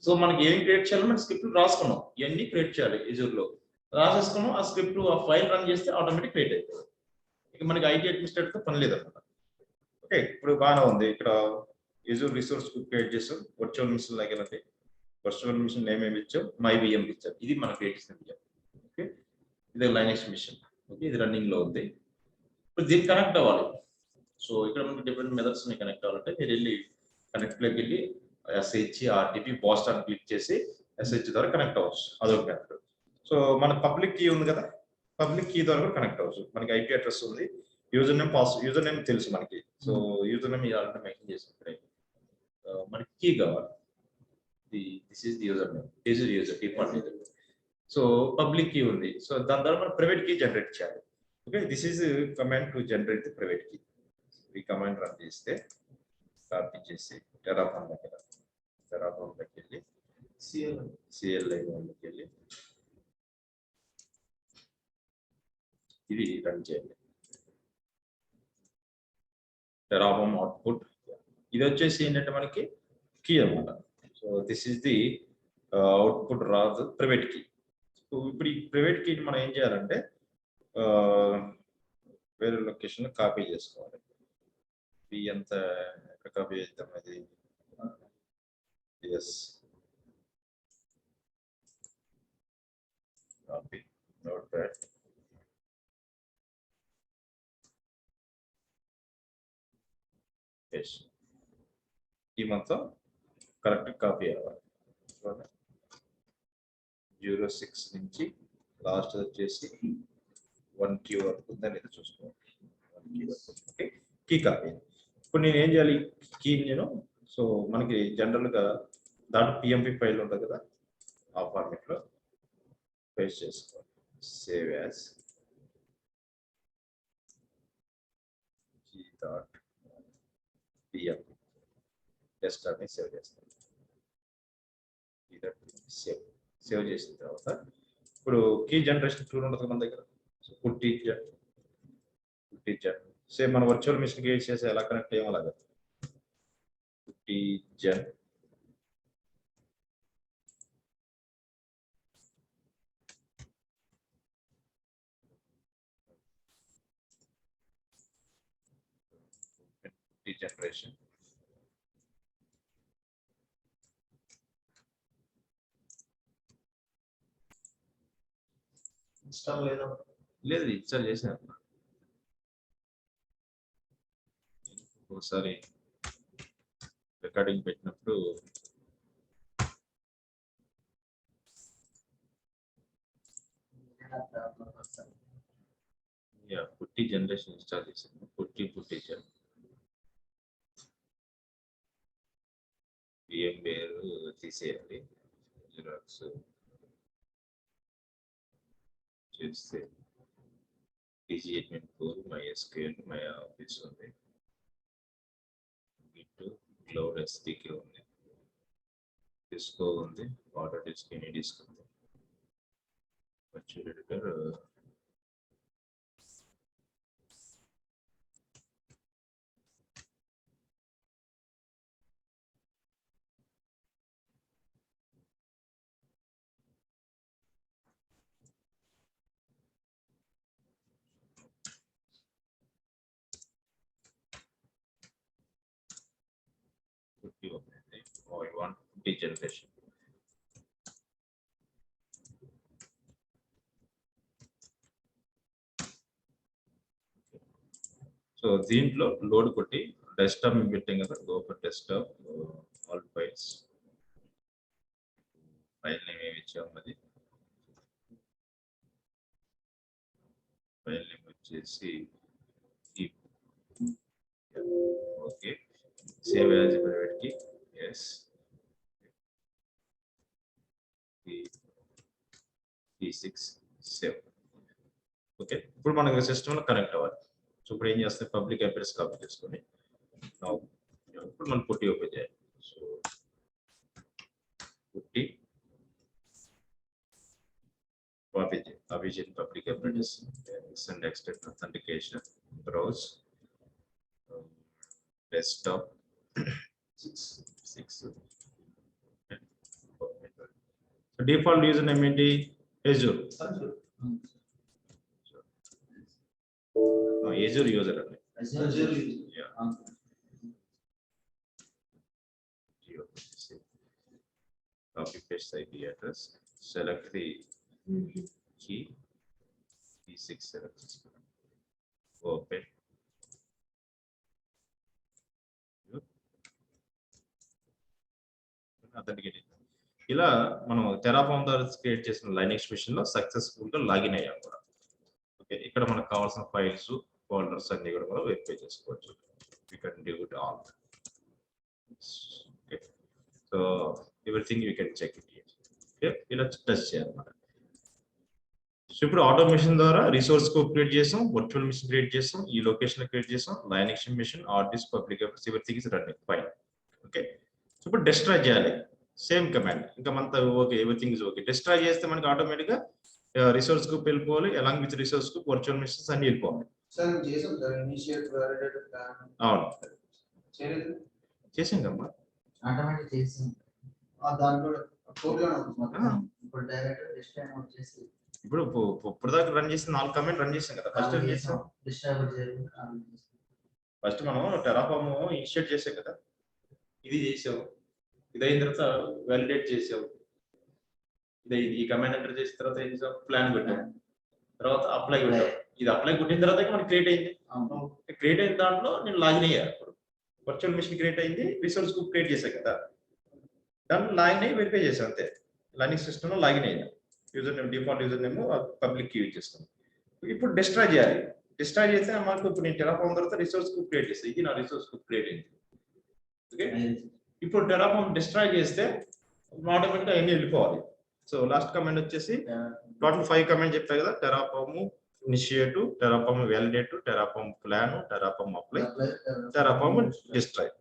సో మనకి ఏం క్రియేట్ చేయాలో మనం స్క్రిప్ట్ రాసుకున్నాం, ఇవన్నీ క్రియేట్ చేయాలి. ఇజూర్లో రాసేసుకున్నాం, ఆ స్క్రిప్ట్ ఆ ఫైల్ రన్ చేస్తే ఆటోమేటిక్ క్రియేట్ అయిపోతుంది. ఇక మనకి ఐటీ అడ్మినిస్ట్రేటర్తో పని లేదన్నమాట. ఓకే, ఇప్పుడు బాగానే ఉంది. ఇక్కడ ఇజూర్ రిసోర్స్ క్రియేట్ చేస్తాం. వర్చువల్ మిషన్ లాగా వెళ్ళండి. వర్చువల్ మిషన్ నేమ్ ఏమి ఇచ్చాం? మై విఎం ఇచ్చాం. ఇది మనం క్రియేట్ చేసిన విఎం. ఓకే, ఇది లైనక్స్ మిషన్. ఓకే, ఇది రన్నింగ్ లో ఉంది. ఇప్పుడు దీనికి కనెక్ట్ అవ్వాలి. సో ఇక్కడ మనకి డిఫరెంట్ మెథడ్స్ కనెక్ట్ అవ్వాలంటే మీరు వెళ్ళి కనెక్ట్ లోకి వెళ్ళి ఎస్హెచ్ ఆర్టీపీ బాస్టాన్ క్లిక్ చేసి ఎస్హెచ్ ద్వారా కనెక్ట్ అవ్వచ్చు. అదొక మెథడ్. సో మన పబ్లిక్ కీ ఉంది కదా, పబ్లిక్ కీ ద్వారా కూడా కనెక్ట్ అవ్వచ్చు. మనకి ఐపీ అడ్రస్ ఉంది, యూజర్ నేమ్ యూజర్ నేమ్ తెలుసు మనకి. So user name already mention చేసి మనకి కీ కావాలి. This is the user name, this is user default user. So public key ఉంది. సో దాని ద్వారా మనం ప్రైవేట్ కీ జనరేట్ చేయాలి. Okay, this is command to generate the private key. ఈ command run చేస్తే కాపీ చేసి టెరాఫార్మ్ దగ్గరికి వెళ్ళి సిఎల్ఐ లోకి వెళ్ళి ఇది రన్ చేయండి. టెరాఫార్మ్ అవుట్పుట్ ఇది వచ్చేసి ఏంటంటే మనకి కీ అన్నమాట. So this is the output రాదు ప్రైవేట్ కీ. ఇప్పుడు ఈ ప్రైవేట్ కీని మనం ఏం చేయాలంటే వేరే లొకేషన్ కాపీ చేసుకోవాలి. ఎంత ఎక్కడ కాపీ చేద్దాం? అది yes copy notepad. Yes, ఈ మొత్తం కరెక్ట్ కాపీ అవ్వాలి. 06 నుంచి లాస్ట్ వచ్చేసి 1Q వరకు దాన్ని చూసుకోవాలి. 1Q వరకు. Okay, key copy. ఇప్పుడు నేను ఏం చేయాలి? కీ నేను సో మనకి జనరల్గా దాంట్లో పిఎంపి ఫైల్ ఉంటుంది కదా, ఆ ఫార్మెట్ లో పేస్ట్ చేసుకోవాలి. సేవ్ యాజ్ key.pmp డెస్క్టాప్ ని సేవ్ చేస్తాను. సేవ్ చేసిన తర్వాత ఇప్పుడు కీ జనరేషన్ టూల్ ఉంటుంది మన దగ్గర. సో పుట్టి సేమ్ మన వర్చువల్ మిషన్ క్రియేట్ చేసి ఎలా కనెక్ట్ అయ్యాం అలాగా పుట్టి జన్ జనరేషన్ ఇన్స్టాల్ లేదా? లేదు, ఇన్స్టాల్ చేసిన ఒకసారి రికార్డింగ్ పెట్టినప్పుడు పుట్టి జనరేషన్ ఇన్స్టాల్ చేసాను. పుట్టి జన్ VMware తీసేయాలి. జిరాక్స్ చేస్తే PG804 MySQL మై ఆఫీస్ ఉంది. గిట్ క్లౌడ్ SDK ఉంది. డిస్కో ఉంది. వాటర్ డిస్క్ ఎనీ డిస్క్ ఉంది. Virtual editor or you want degeneration. So దీంట్లో లోడ్ కొట్టి డెస్క్టాప్ మేము పెట్టాం కదా, గోపర్ desktop all files file name ఏమి ఇచ్చాము, అది ఫైల్ నేమ్ వచ్చేసి okay. Save as private key S P6 save. Okay, ఇప్పుడు మనకి సిస్టంలో కనెక్ట్ అవ్వాలి. సో ఇప్పుడు ఏం చేస్తే పబ్లిక్ అడ్రస్ కాపీ చేసుకొని ఇప్పుడు మనం పుట్టి ఓపెన్ చేయాలి. సో పుట్టి కాపీ చేయండి public address and extend authentication browse desktop 6. Default user name ఏంటి? Azure. Azure user అండి. Copy paste IP address, select the key, P6 select, open. Authenticate. ఇలా మనం టెరాఫార్మ్ ద్వారా క్రియేట్ చేసిన లైనక్స్ మిషన్ లో సక్సెస్ఫుల్ గా లాగిన్ అయ్యాం కూడా. ఓకే, ఇక్కడ మనకు కావాల్సిన ఫైల్స్ ఫోల్డర్స్ అన్ని కూడా మనం వెరిఫై చేసుకోవచ్చు. We can do it all. Okay, so everything you can check it here. Okay, ఇలా టెస్ట్ చేయాలన్నమాట. సో ఇప్పుడు ఆటోమేషన్ ద్వారా రిసోర్స్ కు క్రియేట్ చేసాం, వర్చువల్ మిషన్ క్రియేట్ చేసాం, ఈ లొకేషన్ క్రియేట్ చేసాం, Linux machine hard disk public everything is running fine. Okay, so ఇప్పుడు డిస్ట్రాయ్ చేయాలి. సేమ్ కమాండ్, ఇంకా మనతో okay, everything is okay. Destroy చేస్తే మనకి ఆటోమేటిక్ గా రిసోర్స్ కు వెళ్ళిపోవాలి, అలాంగ్ విత్ రిసోర్స్ కు వర్చువల్ మిషన్స్ అన్ని వెళ్ళిపోవాలి. సార్ చేసాం సార్, ఇనిషియేట్ వాలిడేట్ ప్లాన్. అవును చేయలేదు, చేసాం కమ్మా, ఆటోమేటిక్ చేసాం. దాంట్లో కోడ్ లో ఉంది. ఇప్పుడు డైరెక్ట్ డిస్ట్రాక్ట్ అవుట్ చేసి ఇప్పుడు ఇప్పుడు దాకా రన్ చేసిన 4 కమాండ్ రన్ చేసాం కదా. ఫస్ట్ ఏం చేసాం? డిస్ట్రాక్ట్ చేయాలి. ఫస్ట్ మనం టెరాఫార్మ్ ఇనిషియేట్ చేసాం కదా, ఇది చేసావు, ఇది అయిన తర్వాత వాలిడేట్ చేసావు, ఈ కమాండ్ ఎంటర్ చేసిన తర్వాత ఏం చేసావు? ప్లాన్ పెట్టావు, తర్వాత అప్లై పెట్టావు. ఇది అప్లై కొట్టిన తర్వాత మనకి క్రియేట్ అయింది. క్రియేట్ అయిన దాంట్లో నేను లాగిన్ అయ్యాను. ఇప్పుడు వర్చువల్ మిషన్ క్రియేట్ అయింది, రిసోర్స్ గ్రూప్ క్రియేట్ చేశాను కదా, దాంట్లో లాగిన్ అయ్యి వెరిఫై చేసాను అంతే. లైనక్స్ సిస్టమ్ లో లాగిన్ అయ్యాను. User name default user name public use చేస్తాను. ఇప్పుడు డిస్ట్రాయ్ చేయాలి. డిస్ట్రాయ్ చేస్తే మనకు ఇప్పుడు నేను టెరాఫార్మ్ తర్వాత రిసోర్స్ గ్రూప్ క్రియేట్ చేస్తాను. ఇది నా రిసోర్స్ గ్రూప్ క్రియేట్ అయింది. ఓకే, ఇప్పుడు టెరాఫార్మ్ డిస్ట్రాయ్ చేస్తే ఆటోమేటిక్ గా ఎన్ని వెళ్ళిపోవాలి. సో లాస్ట్ కమాండ్ వచ్చేసి టోటల్ 5 కమాండ్ చెప్పా కదా, Terraform initiate, Terraform validate, Terraform plan, Terraform apply, Terraform destroy.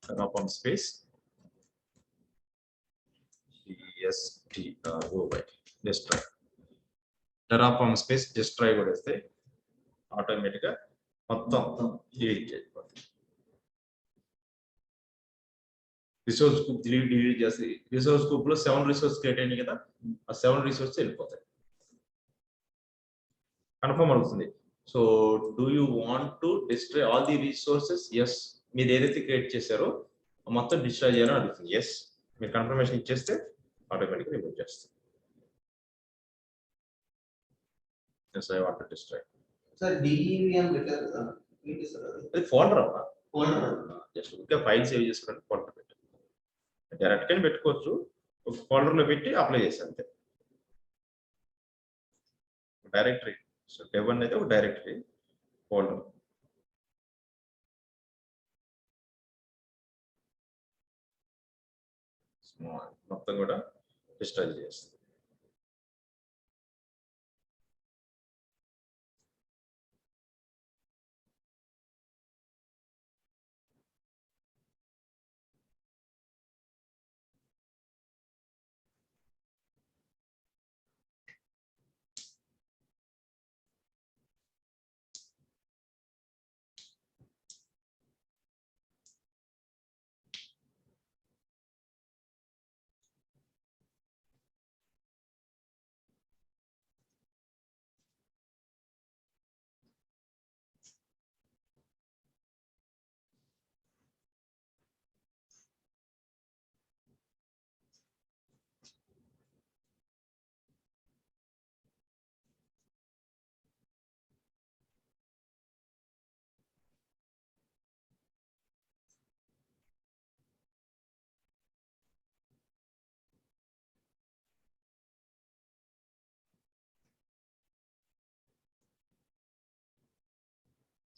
Terraform space DSTROY destroy. Terraform space destroy కూడా వస్తే ఆటోమేటిక్ గా మొత్తం డిలీట్ అయిపోతుంది. రిసోర్స్ గ్రూప్ డిలీట్ చేసి రిసోర్స్ గ్రూప్ లో 7 రిసోర్స్ క్రియేట్ అయినాయి కదా, ఆ 7 రిసోర్స్ వెళ్ళిపోతాయి. కన్ఫర్మ్ అవుతుంది. So do you want to destroy all the resources? Yes, మీరు ఏదైతే క్రియేట్ చేశారో మొత్తం డిస్ట్రాయ్ చేయాలని అడుగుతుంది. ఎస్, మీరు కన్ఫర్మేషన్ ఇచ్చేస్తే ఆటోమేటిక్ రిమూవ్ చేస్తుంది. Yes, I want to destroy. Sir DEVM పెట్టారు కదా, ఏంటి సార్ అది? అది ఫోల్డర్ అమ్మా, ఫోల్డర్. జస్ట్ ఇంకా ఫైల్ సేవ్ చేసుకోవడానికి ఫోల్డర్ పెట్టు. డైరెక్ట్ గా పెట్టుకోవచ్చు, ఒక ఫోల్డర్ లో పెట్టి అప్లై చేసి అంతే. డైరెక్టరీ, సో డెవన్ అయితే ఒక డైరెక్టరీ ఫోల్డర్. మొత్తం కూడా డిస్ట్రాయ్ చేస్తుంది.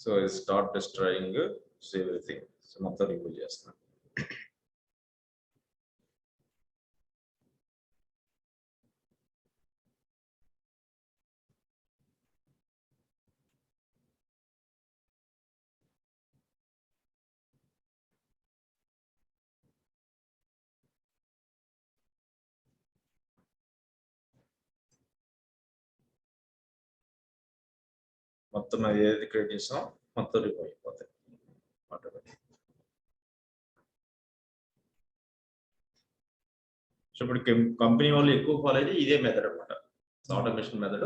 So start destroying everything. So మొత్తం రిమూవ్ చేస్తున్నాను. మొత్తం ఏది క్రియేట్ చేసాం మొత్తం రిమూవ్ అయిపోతాయి ఆటోమేటిక్. సో ఇప్పుడు కంపెనీ వాళ్ళు ఎక్కువ ఫాలో అయితే ఇదే మెథడ్ అనమాట. Automation method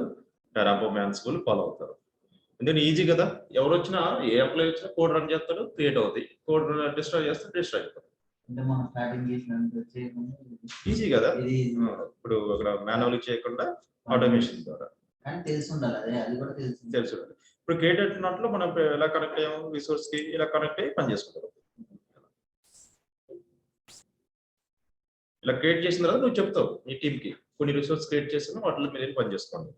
Terraform school follow అవుతారు. ఎందుకంటే ఈజీ కదా, ఎవరు వచ్చినా ఏ ఎంప్లాయ్ వచ్చినా కోడ్ రన్ చేస్తాడు, క్రియేట్ అవుతాయి, కోడ్ డిస్ట్రాయ్ చేస్తే డిస్ట్రాయ్ అవుతాయి. అంటే మనం స్టార్టింగ్ చేసినంత ఈజీ కదా. ఇప్పుడు అక్కడ మాన్యువల్ చేయకుండా ఆటోమేషన్ ద్వారా. కానీ తెలిసి ఉండాలి, అదే అది కూడా తెలుసు. ఇప్పుడు క్రియేటెడ్ నాట్లో మనం ఎలా కనెక్ట్ అయ్యాము రిసోర్స్ కి, ఇలా కనెక్ట్ అయ్యి పని చేసుకుంటాం. ఇలా క్రియేట్ చేసిన తర్వాత నువ్వు చెప్తావు ఈ టీమ్ కి కొన్ని రిసోర్స్ క్రియేట్ చేస్తున్నా వాటిలో మీరు పని చేసుకోండి.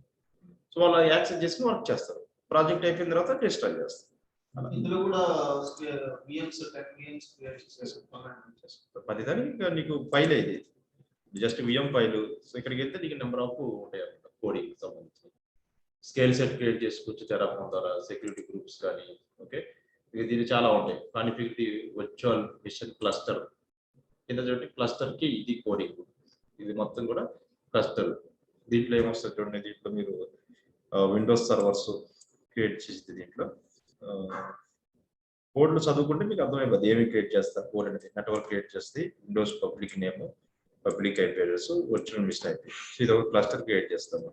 సో వాళ్ళు యాక్సెస్ చేసుకుని వర్క్ చేస్తారు. ప్రాజెక్ట్ అయిపోయిన తర్వాత డిస్ట్రాయ్ చేస్తారు. ఇందులో కూడా VMs 10 VMs క్రియేట్ చేసేసుకుంటాం. ప్రతిదానికి నీకు ఫైల్ ఇది జస్ట్ విఎం ఫైల్. సో ఇక్కడికి వెళ్తే నీకు నెంబర్ ఆఫ్ ఉంటాయి అన్నమాట కోడింగ్ సంబంధించి. స్కేల్ సెట్ క్రియేట్ చేసుకోవచ్చు టెరాఫార్మ్ ద్వారా, సెక్యూరిటీ గ్రూప్స్ కానీ. ఓకే, దీనికి చాలా ఉంటాయి. కాన్ఫిగరిటీ వర్చువల్ మిషన్ క్లస్టర్ కింద చూడండి, క్లస్టర్ కి ఇది కోడింగ్, ఇది మొత్తం కూడా క్లస్టర్. దీంట్లో ఏమొస్తుంది చూడండి, దీంట్లో మీరు విండోస్ సర్వర్స్ క్రియేట్ చేసింది. దీంట్లో కోడ్లు చదువుకుంటే మీకు అర్థమైపోతుంది ఏమి క్రియేట్ చేస్తారు కోడ్ అనేది. నెట్వర్క్ క్రియేట్ చేస్తే Windows public name, public IP address, virtual machine IP. So ఇది ఒక క్లస్టర్ క్రియేట్ చేస్తాము.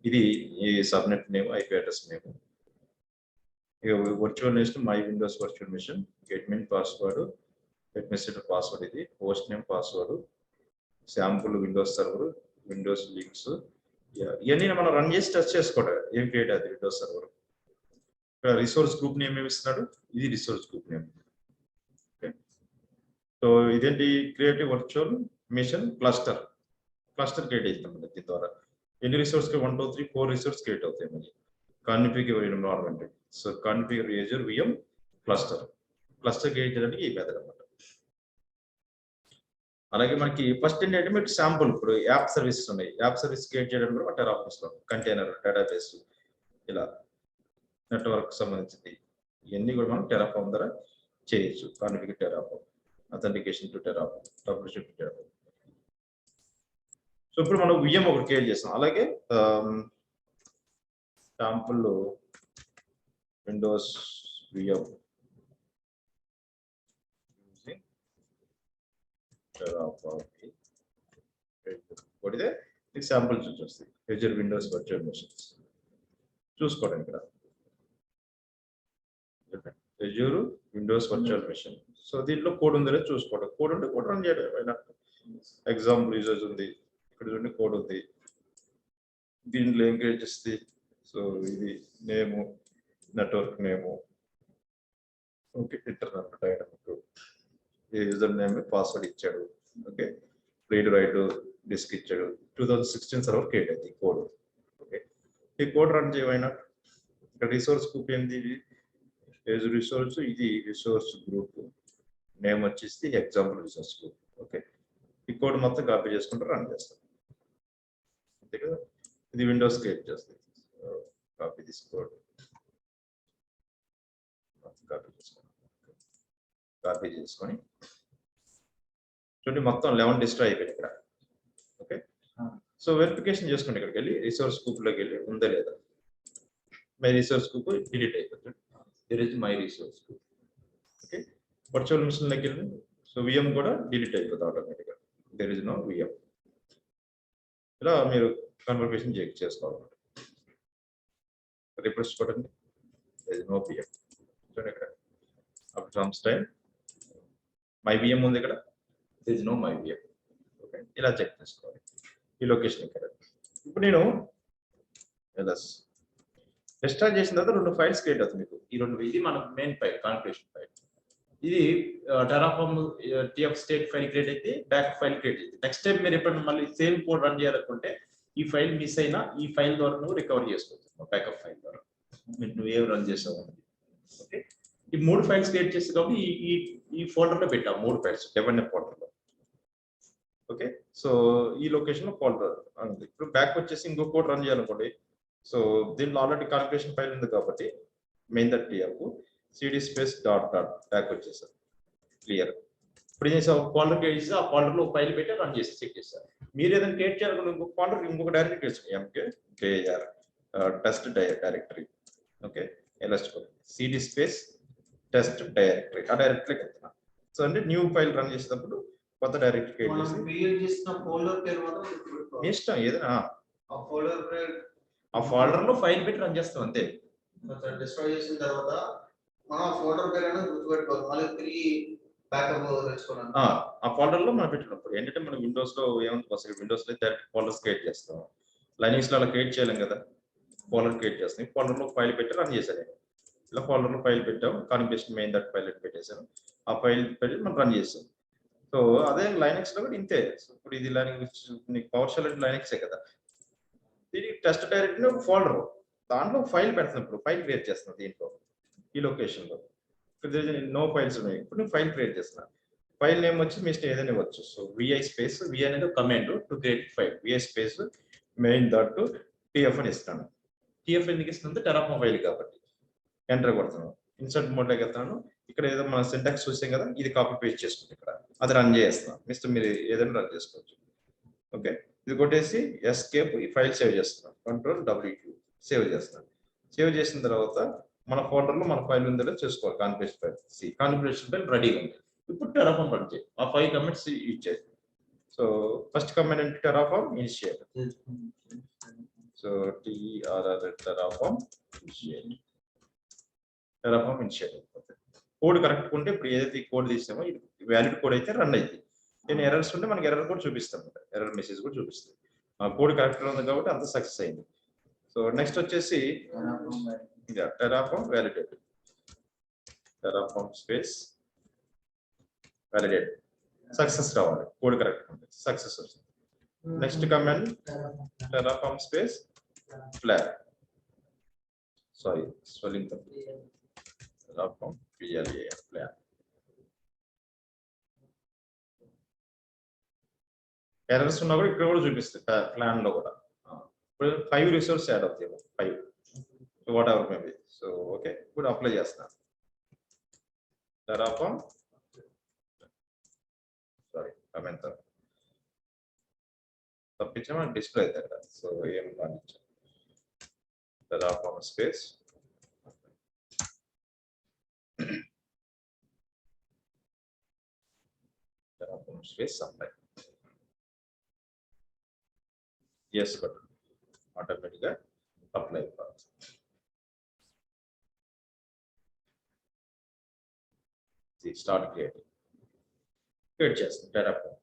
ఇది ఈ subnet name, IP address name. Virtual name my Windows virtual machine, admin password, administrator password, ఇది host name password, sample Windows server, Windows Linux. ఇవన్నీ మనం run చేసి test చేసుకోవడం ఏం క్రియేట్ అవుతుంది Windows server. Resource group name ఏమి ఇస్తున్నాడు, ఇది రిసోర్స్ గ్రూప్ నేమ్. సో ఇదేంటి creative virtual machine cluster. Cluster create అవుతాం దీని ద్వారా. ఎన్ని రిసోర్స్ 1 2 3 4 రిసోర్స్ క్రియేట్ అవుతాయి మళ్ళీ. Configure environment, so configure user VM cluster. Cluster create చేయడానికి ఈ మెథడ్ అన్నమాట. అలాగే మనకి ఫస్ట్ ఏంటంటే మీకు శాంపుల్, ఇప్పుడు యాప్ సర్వీసెస్ ఉన్నాయి. యాప్ సర్వీస్ క్రియేట్ చేయడానికి కూడా టెరాఫార్మ్ లో కంటైనర్, డేటాబేస్, ఇలా నెట్వర్క్ సంబంధించింది ఇవన్నీ కూడా మనం టెరాఫార్మ్ ద్వారా చేయొచ్చు. Configure Terraform, authentication to Terraform, troubleshoot to Terraform. So ఇప్పుడు మనం విఎం ఒకటి క్రియేట్ చేస్తాం. అలాగే శాంపుల్ విండోస్ విఎం కొడితే మీకు శాంపుల్ చూస్తుంది. యూజర్ విండోస్ వర్చువల్ మెషిన్స్ చూసుకోవడం. ఇక్కడ user Windows virtual machine. So దీంట్లో కోడ్ ఉందో చూసుకోవడం. కోడ్ ఉంటే కోడ్ రన్ చేయడం. ఎగ్జాంపుల్ యూజర్స్ ఉంది, ఇక్కడ చూడండి కోడ్ ఉంది. దీంట్లో ఏం క్రియేట్ చేస్తుంది, సో ఇది name, network name, okay, internal dynamic, user name, password ఇచ్చాడు. ఓకే, రీడ్ రైట్ డిస్క్ ఇచ్చాడు. 2016 సర్వర్ క్రియేట్ అయింది కోడ్. ఓకే, ఈ కోడ్ రన్ చేయమైనా ఇక్కడ రిసోర్స్ గ్రూప్ ఏంది, రిసోర్స్, ఇది రిసోర్స్ గ్రూప్ నేమ్ వచ్చేసి ఎగ్జాంపుల్ రిసోర్స్ గ్రూప్. ఓకే, ఈ కోడ్ మొత్తం కాపీ చేసుకుంటూ రన్ చేస్తాం. అంతే కదా, ఇది విండోస్ క్రియేట్ చేస్తుంది. కాపీ దిస్ కోడ్, కాపీ చేసుకొని చూడండి మొత్తం 11 డిస్ట్రాయ్ అయిపోయింది ఇక్కడ. ఓకే, సో వెరిఫికేషన్ చేసుకోండి. ఇక్కడికి వెళ్ళి రిసోర్స్ గ్రూప్లోకి వెళ్ళి ఉందా లేదా. మై రిసోర్స్ గ్రూప్ డిలీట్ అయిపోతుంది. There is my resource group. Okay, virtual మిషన్లోకి వెళ్ళి సో విఎం కూడా డిలీట్ అయిపోతుంది ఆటోమేటిక్గా. There is no VM. ఇలా మీరు కన్ఫర్మేషన్ చెక్ చేసుకోవాలన్నమాట. రిఫ్రెష్ కొట్టండి, దేర్ ఇస్ నో విఎం. చూడండి ఇక్కడ up some time my VM ఉంది ఇక్కడ, there is no my VM. Okay, ఇలా చెక్ చేసుకోవాలి ఈ లొకేషన్ ఇక్కడ. ఇప్పుడు నేను డిస్ట్రాయ్ చేసిన తర్వాత 2 ఫైల్స్ క్రియేట్ అవుతుంది మీకు. ఈ 2 ఇది మన మెయిన్ ఫైల్, కాన్ఫిగరేషన్ ఫైల్. ఇది Terraform TF state file create అయితే బ్యాకప్ ఫైల్ క్రియేట్ అయితే నెక్స్ట్ టైం మీరు ఎప్పుడైనా మళ్ళీ సేమ్ కోడ్ రన్ చేయాలనుకుంటే ఈ ఫైల్ మిస్ అయినా ఈ ఫైల్ ద్వారా నువ్వు రికవర్ చేసుకోవచ్చు, బ్యాకప్ ఫైల్ ద్వారా నువ్వు ఏం రన్ చేసావు. ఓకే, ఈ 3 ఫైల్స్ క్రియేట్ చేస్తే కాబట్టి ఈ ఫోల్డర్ లో పెట్టావు 3 ఫైల్స్ డెవెన్ ఫోల్డర్ లో. ఓకే, సో ఈ లొకేషన్ లో ఫోల్డర్ ఉంది. ఇప్పుడు బ్యాక్ వచ్చేసి ఇంకో కోడ్ రన్ చేయాలనుకోండి. సో దీనిలో ఆల్రెడీ కాన్ఫిగరేషన్ ఫైల్ ఉంది కాబట్టి main dot TF CD space dot dot back వచ్చేసారు క్లియర్. ఇప్పుడు ఏం చేసావు, ఫోల్డర్ క్రియేట్ చేసి ఆ ఫోల్డర్ లో ఫైల్ పెట్టి రన్ చేసి చెక్ చేస్తారు. మీరు ఏదైనా క్రియేట్ చేయాలనుకుంటే ఇంకొక ఫోల్డర్ ఇంకొక directory create MK KR test directory. Okay, CD space test directory, ఆ డైరెక్టరీకి వెళ్తున్నా. సో అంటే న్యూ ఫైల్ రన్ చేసేటప్పుడు కొత్త డైరెక్టరీ క్రియేట్ చేసి మీ ఇష్టం ఏదైనా ఆ ఫోల్డర్ లో ఫైల్ పెట్టి రన్ చేస్తాం అంతే. డిస్ట్రాయ్ చేసిన తర్వాత మనం ఫోల్డర్ పేరైనా గుర్తుపెట్టుకోవాలి, మళ్ళీ తిరిగి బ్యాకప్ తెచ్చుకోవాలి. ఆ ఫోల్డర్ లో మనం పెట్టినప్పుడు ఏంటంటే మనం విండోస్ లో ఏముంది అసలు విండోస్ లో డైరెక్ట్ ఫోల్డర్స్ క్రియేట్ చేస్తాం. లైనిక్స్ లో అలా క్రియేట్ చేయలేం కదా, ఫోల్డర్ క్రియేట్ చేస్తాం. ఫోల్డర్ లో ఫైల్ పెట్టి రన్ చేశాను. ఇలా ఫోల్డర్ లో ఫైల్ పెట్టాం, కాన్ఫిగరేషన్ మెయిన్ దట్ ఫైల్ పెట్టేశాను. ఆ ఫైల్ పెట్టి మనం రన్ చేస్తాం. సో అదే లైనిక్స్ లో కూడా ఇంతే. ఇప్పుడు ఇది నీకు పవర్ షెల్ అంటే లైనిక్సే కదా. దీనికి టెస్ట్ డైరెక్టరీ ఒక ఫోల్డర్, దాంట్లో ఫైల్ పెడుతున్నప్పుడు ఫైల్ క్రియేట్ చేస్తున్నాను దీంట్లో ఈ లొకేషన్ లో. నో ఫైల్స్ ఉన్నాయి. ఇప్పుడు నేను ఫైల్ క్రియేట్ చేస్తున్నా. ఫైల్ నేమ్ వచ్చి మీ ఇష్టం ఏదైనా ఇవ్వచ్చు. సో విఐ స్పేస్ వి అనేది command to create file, VI space main dot TF అని ఇస్తాను. టిఎఫ్ ఎందుకు ఇస్తుంది, టెరాఫార్మ్ ఫైల్ కాబట్టి. ఎంటర్ కొడుతున్నాను, ఇన్సర్ట్ మోడ్లోకి వెళ్తున్నాను. ఇక్కడ ఏదో మన సింటాక్స్ చూసాం కదా, ఇది కాపీ పేస్ట్ చేసుకుంటే ఇక్కడ అది రన్ చేస్తున్నాను. మిస్టర్ మీరు ఏదైనా రన్ చేసుకోవచ్చు. ఓకే, ఇది కొట్టేసి ఎస్కేప్, ఈ ఫైల్ సేవ్ చేస్తున్నాను. కంట్రోల్ W2 సేవ్ చేస్తున్నాను. సేవ్ చేసిన తర్వాత మన ఫోల్డర్ లో మన ఫైల్ ఉందో చూసుకోవాలి. కాన్ఫిగరేషన్ ఫైల్ కాన్ఫిగరేషన్ ఫైల్ రెడీగా ఉంది. ఇప్పుడు టెరాఫార్మ్ రన్ చేయి, ఆ 5 కమెంట్స్ యూజ్ చేయి. సో ఫస్ట్ కమెంట్ అంటే Terraform initiate. So Terraform initiate code correct ఉంటే ఇప్పుడు ఏదైతే కోడ్ తీసామో ఇది వ్యాలిడ్ కోడ్ అయితే రన్ అయింది. నేను ఎర్రర్స్ ఉంటే మనకి ఎర్రర్ కూడా చూపిస్తాను, ఎర్రర్ మెసేజ్ కూడా చూపిస్తాను. ఆ కోడ్ కరెక్ట్ ఉంది కాబట్టి అంత సక్సెస్ అయింది. సో నెక్స్ట్ వచ్చేసి Terraform validate, Terraform space validate success రావాలి. కోడ్ కరెక్ట్ ఉంది, సక్సెస్ వస్తుంది. Next command Terraform space flag, sorry spelling Terraform PLAN flag. Errors ఉన్నా కూడా ఇక్కడ కూడా చూపిస్తుంది ప్లాన్ లో కూడా. ఇప్పుడు 5 రిసోర్స్ యాడ్ అవుతాయి, 5 whatever maybe. So okay, ఇప్పుడు అప్లై చేస్తున్నాను. టెరాఫార్మ్ సారీ కమెంట్ తప్పించా మనకి డిస్ప్లే అవుతుంది కదా. సో ఏం కానిచ్చాం, Terraform space Terraform space apply. Yes button ఆటోమేటిక్గా అప్లై అయిపోతుంది. స్టార్ట్ క్రియేట్ చేస్తాం టెరాఫార్మ్.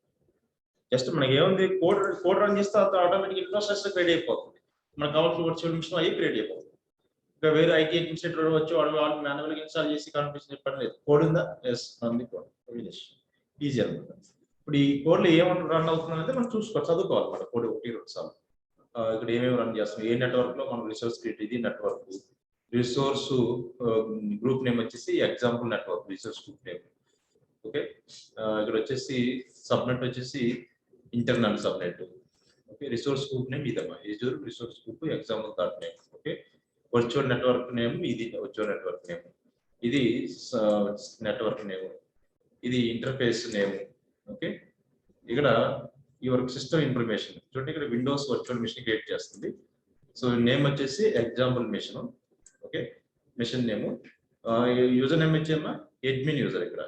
జస్ట్ మనకి ఏముంది, కోడ్ రన్ చేస్తే ఆటోమేటిక్ ఇన్ఫ్రాస్ట్రక్చర్ క్రియేట్ అయిపోతుంది. మనకు కావాల్సిన వర్చువల్ మిషన్ అవి క్రియేట్ అయిపోతుంది. ఇంకా వేరే ఐటీ అడ్మినిస్ట్రేటర్ వచ్చి వాళ్ళు మాన్యువల్గా ఇన్స్టాల్ చేసి కన్ఫిగరేషన్ చెప్పడం లేదు. కోడ్ ఉందా, ఎస్ ఉంది కోడ్, ఫినిష్, ఈజీ అనమాట. ఇప్పుడు ఈ కోడ్లో ఏమన్నా రన్ అవుతుందంటే మనం చూసుకోవాలి, చదువుకోవాలి మన కోడ్ 1-2 సార్లు. ఇక్కడ ఏమేమి రన్ చేస్తున్నాం, ఏ నెట్వర్క్ లో మనం రిసోర్స్ క్రియేట్, ఇది నెట్వర్క్ రిసోర్స్ గ్రూప్ నేమ్ వచ్చేసి example network resource group name. Okay, ఇక్కడ వచ్చేసి సబ్నెట్ వచ్చేసి internal subnet. Okay, resource group name ఇదమ్మా, Azure resource group example dot name. Okay, virtual network name ఇది, వర్చువల్ నెట్వర్క్ నేమ్ ఇది, network name ఇది, interface name. Okay, ఇక్కడ your system information చూడండి, ఇక్కడ విండోస్ వర్చువల్ మిషన్ క్రియేట్ చేస్తుంది. So name వచ్చేసి example machine. Okay, machine name, user name వచ్చేమా admin user. ఇక్కడ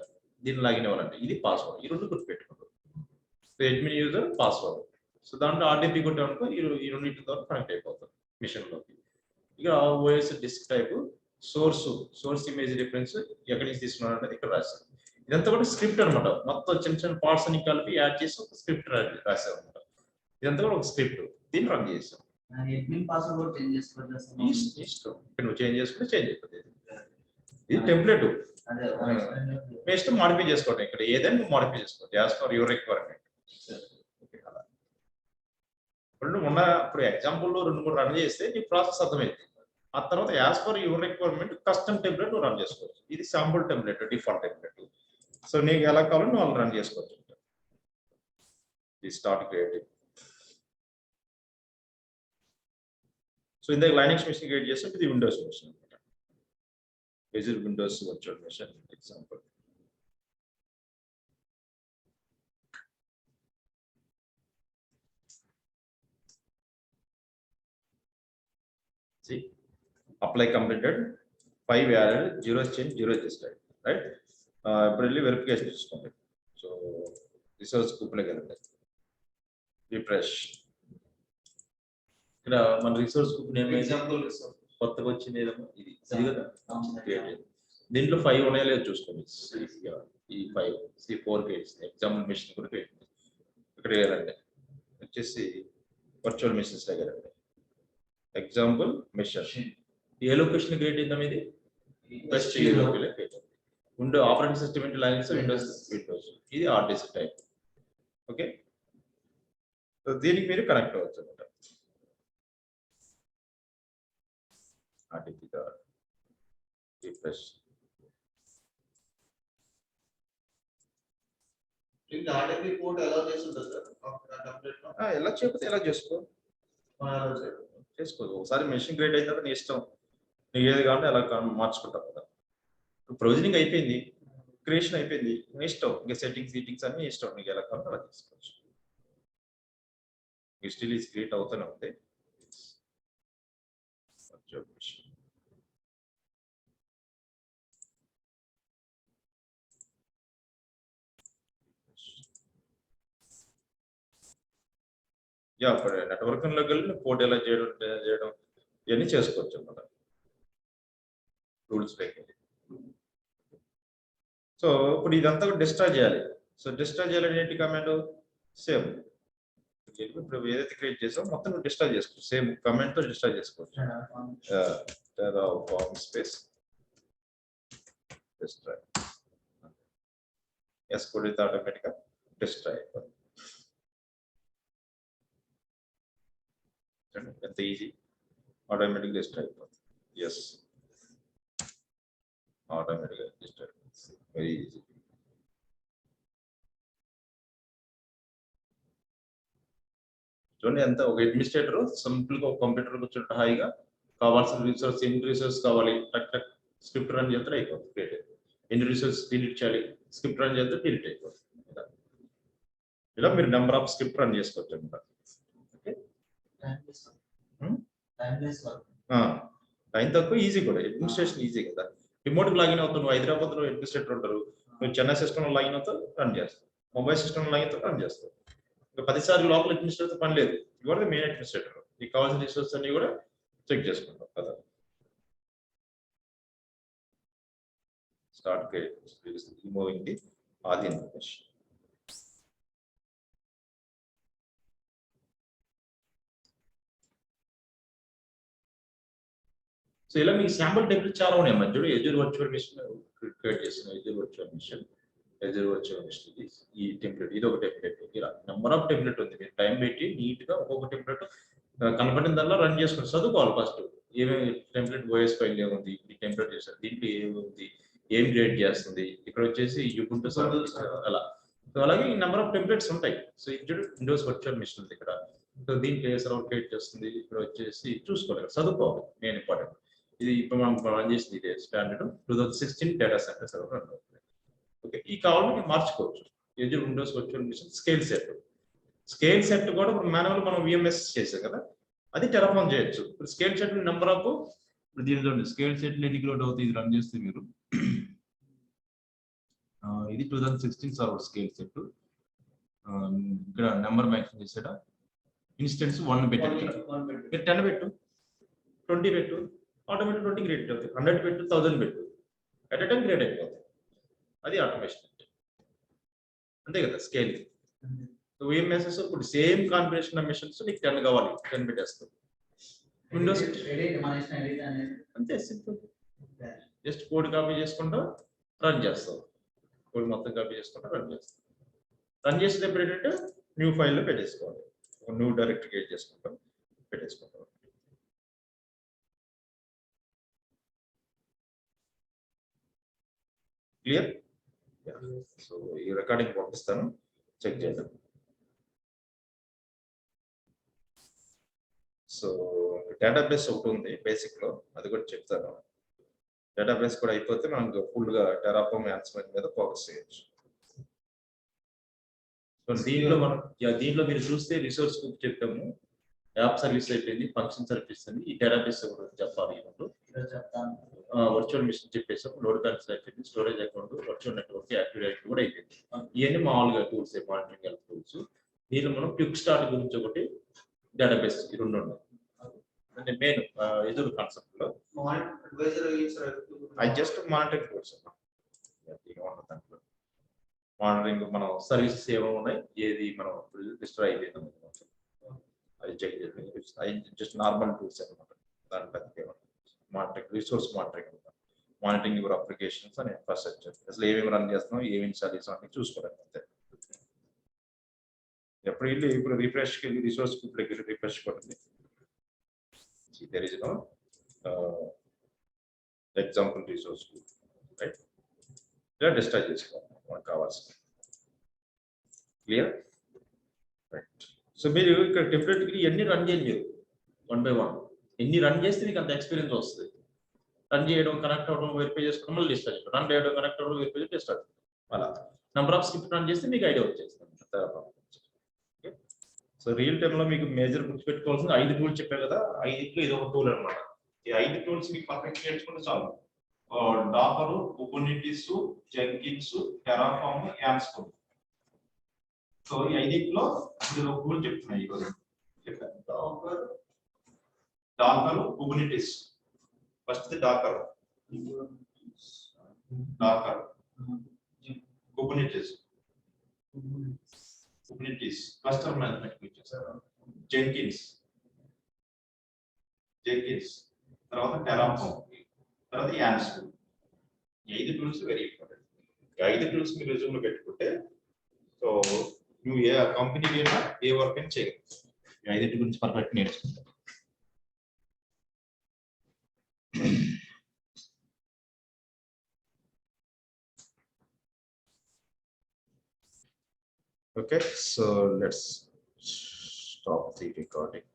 దీన్ని లాగిన్ అవ్వాలంటే ఇది పాస్వర్డ్, ఈ రెండు గుర్తుపెట్టుకోండి. So admin user password. So దాంట్లో ఆర్డిపి కొట్టామనుకో ఈ రెండింటి ద్వారా కనెక్ట్ అయిపోతాం మిషన్లోకి. ఇక OS disk type, source image reference ఎక్కడి నుంచి తీసుకున్నారంటే ఇక్కడ రాశారు. ఇదంతా కూడా స్క్రిప్ట్ అనమాట, మొత్తం చిన్న చిన్న పార్ట్స్ అని కలిపి యాడ్ చేసి ఒక స్క్రిప్ట్ రాశారు అనమాట. ఇదంతా కూడా ఒక స్క్రిప్ట్, దీన్ని రన్ చేసాం. అడ్మిన్ పాస్వర్డ్ కూడా చేంజ్ చేసుకోవచ్చు. ఇష్టం నువ్వు చేంజ్ చేసుకుంటే చేంజ్ అయిపోతుంది. ఇది టెంప్లెట్, అదే మీ ఇష్టం మాడిఫై చేసుకోవటం. ఇక్కడ ఏదైనా నువ్వు మాడిఫై చేసుకోవచ్చు యాజ్ పర్ యువర్ రిక్వైర్మెంట్. ఇప్పుడు ఎగ్జాంపుల్ 2-3 రన్ చేస్తే నీ ప్రాసెస్ అర్థమైంది. ఆ తర్వాత as per your requirement custom template నువ్వు రన్ చేసుకోవచ్చు. ఇది sample template, default template. So నీకు ఎలా కావాలో నువ్వు అలా రన్ చేసుకోవచ్చు. ఈ స్టార్ట్ క్రియేటింగ్. సో ఇందాక లైనక్స్ మిషన్ క్రియేట్ చేస్తే ఇది విండోస్ మిషన్ అనమాట. Azure Windows virtual machine example. See, apply completed, 5 added, 0 change, 0 destroyed, right? ఇప్పుడు వెళ్ళి వెరిఫికేషన్ చూసుకోండి. సో రిసోర్స్ గ్రూప్లోకి వెళ్ళండి, రిఫ్రెష్. ఇక్కడ మన రిసోర్స్ గ్రూప్ నేమ్ ఎగ్జాంపుల్ కొత్తగా వచ్చింది ఏదమ్మా, ఇది కదా. దీంట్లో 5 ఉన్నాయో లేదో చూసుకోండి. ఈ 5 C4 క్రియేట్స్, ఎగ్జాంపుల్ మిషన్ కూడా క్రియేట్. ఇక్కడ వెళ్ళండి, వచ్చేసి వర్చువల్ మిషన్స్ దగ్గర ఎగ్జాంపుల్ మిషన్. ఏ లొకేషన్ క్రియేట్ అయిందాం, ఇది బెస్ట్ విండో ఆపరేటింగ్ సిస్టమ్ ఇంటి లైన్స్ విండోస్. ఇది ఆర్డిస్క్ టైప్. ఓకే, సో దీనికి మీరు కనెక్ట్ అవ్వచ్చు అనమాట. రిఫ్రెష్. ఇంకా ఆర్డిపి పోర్ట్ ఎలా చేస్తుంటారు సార్ టెంప్లెట్ లో? ఎలా చేయకపోతే ఎలా చేసుకో, ఒకసారి మెషిన్ క్రియేట్ అయిన తర్వాత నీ ఇష్టం, నీకు ఏది కావాలంటే అలా మార్చుకుంటావు కదా. ప్రొవిజనింగ్ అయిపోయింది, క్రియేషన్ అయిపోయింది, నీ ఇష్టం. ఇంకా సెట్టింగ్స్ అన్ని ఇష్టం, నీకు ఎలా కావాలంటే అలా చేసుకోవచ్చు. స్టిల్ ఈజ్ క్రియేట్ అవుతూనే ఉంది. నెట్వర్కింగ్ లోకి వెళ్ళి పోటీ ఎలా చేయడం ఇవన్నీ చేసుకోవచ్చు అన్నమాట. Rules break. సో ఇప్పుడు ఇదంతా డిస్ట్రాయ్ చేయాలి. సో డిస్ట్రాయ్ చేయాలని ఏంటి కమాండ్? సేమ్ ఇప్పుడు ఏదైతే క్రియేట్ చేసామో మొత్తం డిస్ట్రాయ్ చేసుకోవచ్చు. సేమ్ కమాండ్ తో డిస్ట్రాయ్ చేసుకోవచ్చు. ఫార్మ్ స్పేస్ డిస్ట్రాయ్, ఎస్ కొడితే ఆటోమేటిక్ గా డిస్ట్రాయ్ అయిపోతుంది. ఎంత ఈజీ, ఆటోమేటిక్ డిస్ట్రాయ్ అయిపోతుంది. ఎస్, ఆటోమేటిక్ గా డిస్ట్రాయ్ అయిపోతుంది. Very easy. చూడండి, ఎంత ఒక అడ్మినిస్ట్రేటర్ సింపుల్ గా ఒక కంప్యూటర్ కూర్చుంటే హాయిగా కావాల్సిన రిసోర్స్, ఎన్ని రిసోర్స్ కావాలి టక్ టక్ స్క్రిప్ట్ రన్ చేస్తే అయిపోతుంది. క్రియేట్ ఎన్ని రిసోర్స్ డిలీట్ చేయాలి, స్క్రిప్ట్ రన్ చేస్తే డిలీట్ అయిపోతుంది. ఇలా మీరు నెంబర్ ఆఫ్ స్క్రిప్ట్ రన్ చేసుకోవచ్చు అనమాట. టైం తక్కువ, ఈజీ కూడా. అడ్మినిస్ట్రేషన్ ఈజీ కదా. రిమోట్ లాగిన్ అవుతావు, నువ్వు హైదరాబాద్ లో అడ్మినిస్ట్రేటర్ ఉంటారు, నువ్వు చెన్నై సిస్టమ్ లో లాగిన్ అవుతావు, రన్ చేస్తావు. మొబైల్ సిస్టమ్ లో లాగిన్ అవుతావు, రన్ చేస్తావు. ఇంకా 10 సార్లు లోపల అడ్మినిస్ట్రేటర్ పని లేదు. ఇవాళ మెయిన్ అడ్మినిస్ట్రేటర్, నీకు కావాల్సిన రిసోర్స్ అన్ని కూడా చెక్ చేసుకుంటాం కదా. Start removing the all the information. So ఇలా మీకు శాంపుల్ టెంప్లెట్ చాలా ఉన్నాయి మధ్యలో. Azure వర్చువల్ మిషన్ క్రియేట్ చేసిన Azure వర్చువల్ మిషన్ ఈ టెంప్లెట్, ఇది ఒక టెంప్లెట్. ఇలా నెంబర్ ఆఫ్ టెంప్లెట్ ఉంది. మీరు టైం పెట్టి నీట్ గా ఒక్కొక్క టెంప్లెట్ కనపడిన దానిలో రన్ చేసుకుని చదువుకోవాలి. ఫస్ట్ ఏమేమి టెంప్లెట్ ఓఎస్ ఫైల్ ఏముంది, ఈ టెంప్లెట్ చేస్తారు, దీంట్లో ఏముంది, ఏం క్రియేట్ చేస్తుంది, ఇక్కడ వచ్చేసి యూబుంటు సర్వీస్ అలా సో అలాగే ఈ నెంబర్ ఆఫ్ టెంప్లెట్స్ ఉంటాయి. సో ఇది విండోస్ వర్చువల్ మిషన్ ఇక్కడ. సో దీంట్లో ఏ సర్వర్ క్రియేట్ చేస్తుంది, ఇక్కడ వచ్చేసి చూసుకోవాలి, చదువుకోవాలి మెయిన్ ఇంపార్టెంట్. ఇది ఇప్పుడు మనం రన్ చేసింది ఇదే standard 2016 data centre server run అవుతుంది. ఓకే, ఈ కావాలని మీరు మార్చుకోవచ్చు. ఇది Windows virtual machine scale set. Scale set కూడా ఇప్పుడు మాన్యువల్ మనం విఎంఎస్ చేసాం కదా, అది టెరాఫార్మ్ చేయొచ్చు. ఇప్పుడు స్కేల్ సెట్ నెంబర్ ఆఫ్ దీనిలో స్కేల్ సెట్ ఎన్ని లోడ్ అవుతుంది ఇది రన్ చేస్తే మీరు ఇది 2016 సర్వర్ స్కేల్ సెట్. ఇక్కడ నెంబర్ మెన్షన్ చేసాడా, ఇన్స్టెన్స్ 1 పెట్టాడు, మీరు 10 పెట్టు, 20 పెట్టు, ఆటోమేటిక్ 20 క్రియేట్ అవుతుంది. 100 పెట్టు, 1000 పెట్టు, అట్ ఎ టైం క్రియేట్ అయిపోతుంది. అది ఆటోమేషన్ అంటే అంతే కదా స్కేల్. విఎంఎస్ ఇప్పుడు సేమ్ కాన్ఫిగరేషన్ మిషన్స్ నీకు 10 కావాలి, 10 పెట్టేస్తాం. విండోస్ అంతే సింపుల్, జస్ట్ కోడ్ కాపీ చేసుకుంటా రన్ చేస్తాం. కోడ్ మొత్తం కాపీ చేసుకుంటా రన్ చేస్తాం. రన్ చేసేటప్పుడు ఏంటంటే న్యూ ఫైల్లో పెట్టేసుకోవాలి, న్యూ డైరెక్ట్ క్రియేట్ చేసుకుంటాం, పెట్టేసుకుంటాం. క్లియర్? సో ఈ రికార్డింగ్ పంపిస్తాను, చెక్ చేద్దాం. సో డేటాబేస్ ఒకటి ఉంది బేసిక్ లో, అది కూడా చెప్తాను. డేటాబేస్ కూడా అయిపోతే మనం ఫుల్ గా టెరాఫార్మ్ యాన్స్మెంట్ మీద ఫోకస్ చేయొచ్చు. సో దీంట్లో మీరు చూస్తే రిసోర్స్ గ్రూప్ చెప్పాము, యాప్ సర్వీస్ అయిపోయింది, ఫంక్షన్ సర్వీస్ అని, ఈ డేటాబేస్ గురించి చెప్పాలి. వర్చువల్ మిషన్ చెప్పేసాం, లోడ్ బ్యాలెన్స్ అయిపోయింది, storage account, virtual network, active directory కూడా అయిపోయింది. ఇవన్నీ మామూలుగా టూల్స్, మానిటరింగ్ హెల్ప్ టూల్స్. దీనిలో మనం క్విక్ స్టార్ట్ గురించి ఒకటి, డేటాబేస్ ఈ రెండు ఉన్నాయి. అంటే మెయిన్ ఎదురు కాన్సెప్ట్ లో అది జస్ట్ మానిటరింగ్ టూల్స్. దాంట్లో మానిటరింగ్ మనం సర్వీసెస్ ఏమేమి ఉన్నాయి, ఏది మనం డిస్ట్రాయ్ అయిపోయింది అది చెక్ చేయాలి. అది జస్ట్ నార్మల్ టూల్స్ అనమాట. దాని పెద్ద monitoring, resource monitoring your applications and infrastructure, అసలు ఏమేమి రన్ చేస్తున్నాం, ఏమి ఇన్స్టాల్ చేస్తాం అని చూసుకోవడం అంతే. ఎప్పుడు వెళ్ళి ఇప్పుడు రిఫ్రెష్కి వెళ్ళి రిసోర్స్ గ్రూప్ దగ్గర రిఫ్రెష్ కొట్టండి. there is no example resource group, right? ఇలా డిస్ట్రాయ్ చేసుకోవాలి మనకు కావాల్సింది. క్లియర్? రైట్. సో మీరు ఇక్కడ డెఫినెట్గా ఎన్ని రన్ చేయండి, మీరు 1 by 1 ఎన్ని రన్ చేస్తే మీకు అంత ఎక్స్పీరియన్స్ వస్తుంది. రన్ చేయడం, కనెక్ట్ అవ్వడం, వెరిఫై చేసుకోవడం, మళ్ళీ డిస్ట్రాయ్ చేయడం, రన్ చేయడం, కనెక్ట్ అవ్వడం, వెరిఫై చేయడం, డిస్ట్రాయ్ చేయడం, అలా నెంబర్ ఆఫ్ స్క్రిప్ట్ రన్ చేస్తే మీకు ఐడియా వచ్చేస్తుంది. సో రియల్ టైమ్ లో మీకు మేజర్ గుర్తుపెట్టుకోవాల్సింది 5 టూల్స్ చెప్పారు కదా, 5 ఇది ఒక టూల్ అనమాట. ఈ 5 టూల్స్ మీకు పర్ఫెక్ట్ నేర్చుకుంటే చాలు. Docker, Kubernetes, Jenkins, Terraform, Ansible. So ఈ 5లో ఇది ఒక టూల్ చెప్తున్నాయి ఈరోజు. Docker, Kubernetes. First Docker, Kubernetes, cluster management features, Jenkins, తర్వాత టెరాఫార్మ్, తర్వాత యాన్స్కోమ్. ఈ 5 టూల్స్ వెరీ ఇంపార్టెంట్. ఈ 5 టూల్స్ మీరు రెజ్యూమ్ లో పెట్టుకుంటే సో నువ్వు ఏ కంపెనీ అయినా ఏ వర్క్ అయినా చేయగలవు. ఈ 5 గురించి perfect నేర్చుకుంటావు. Okay, so let's stop the recording.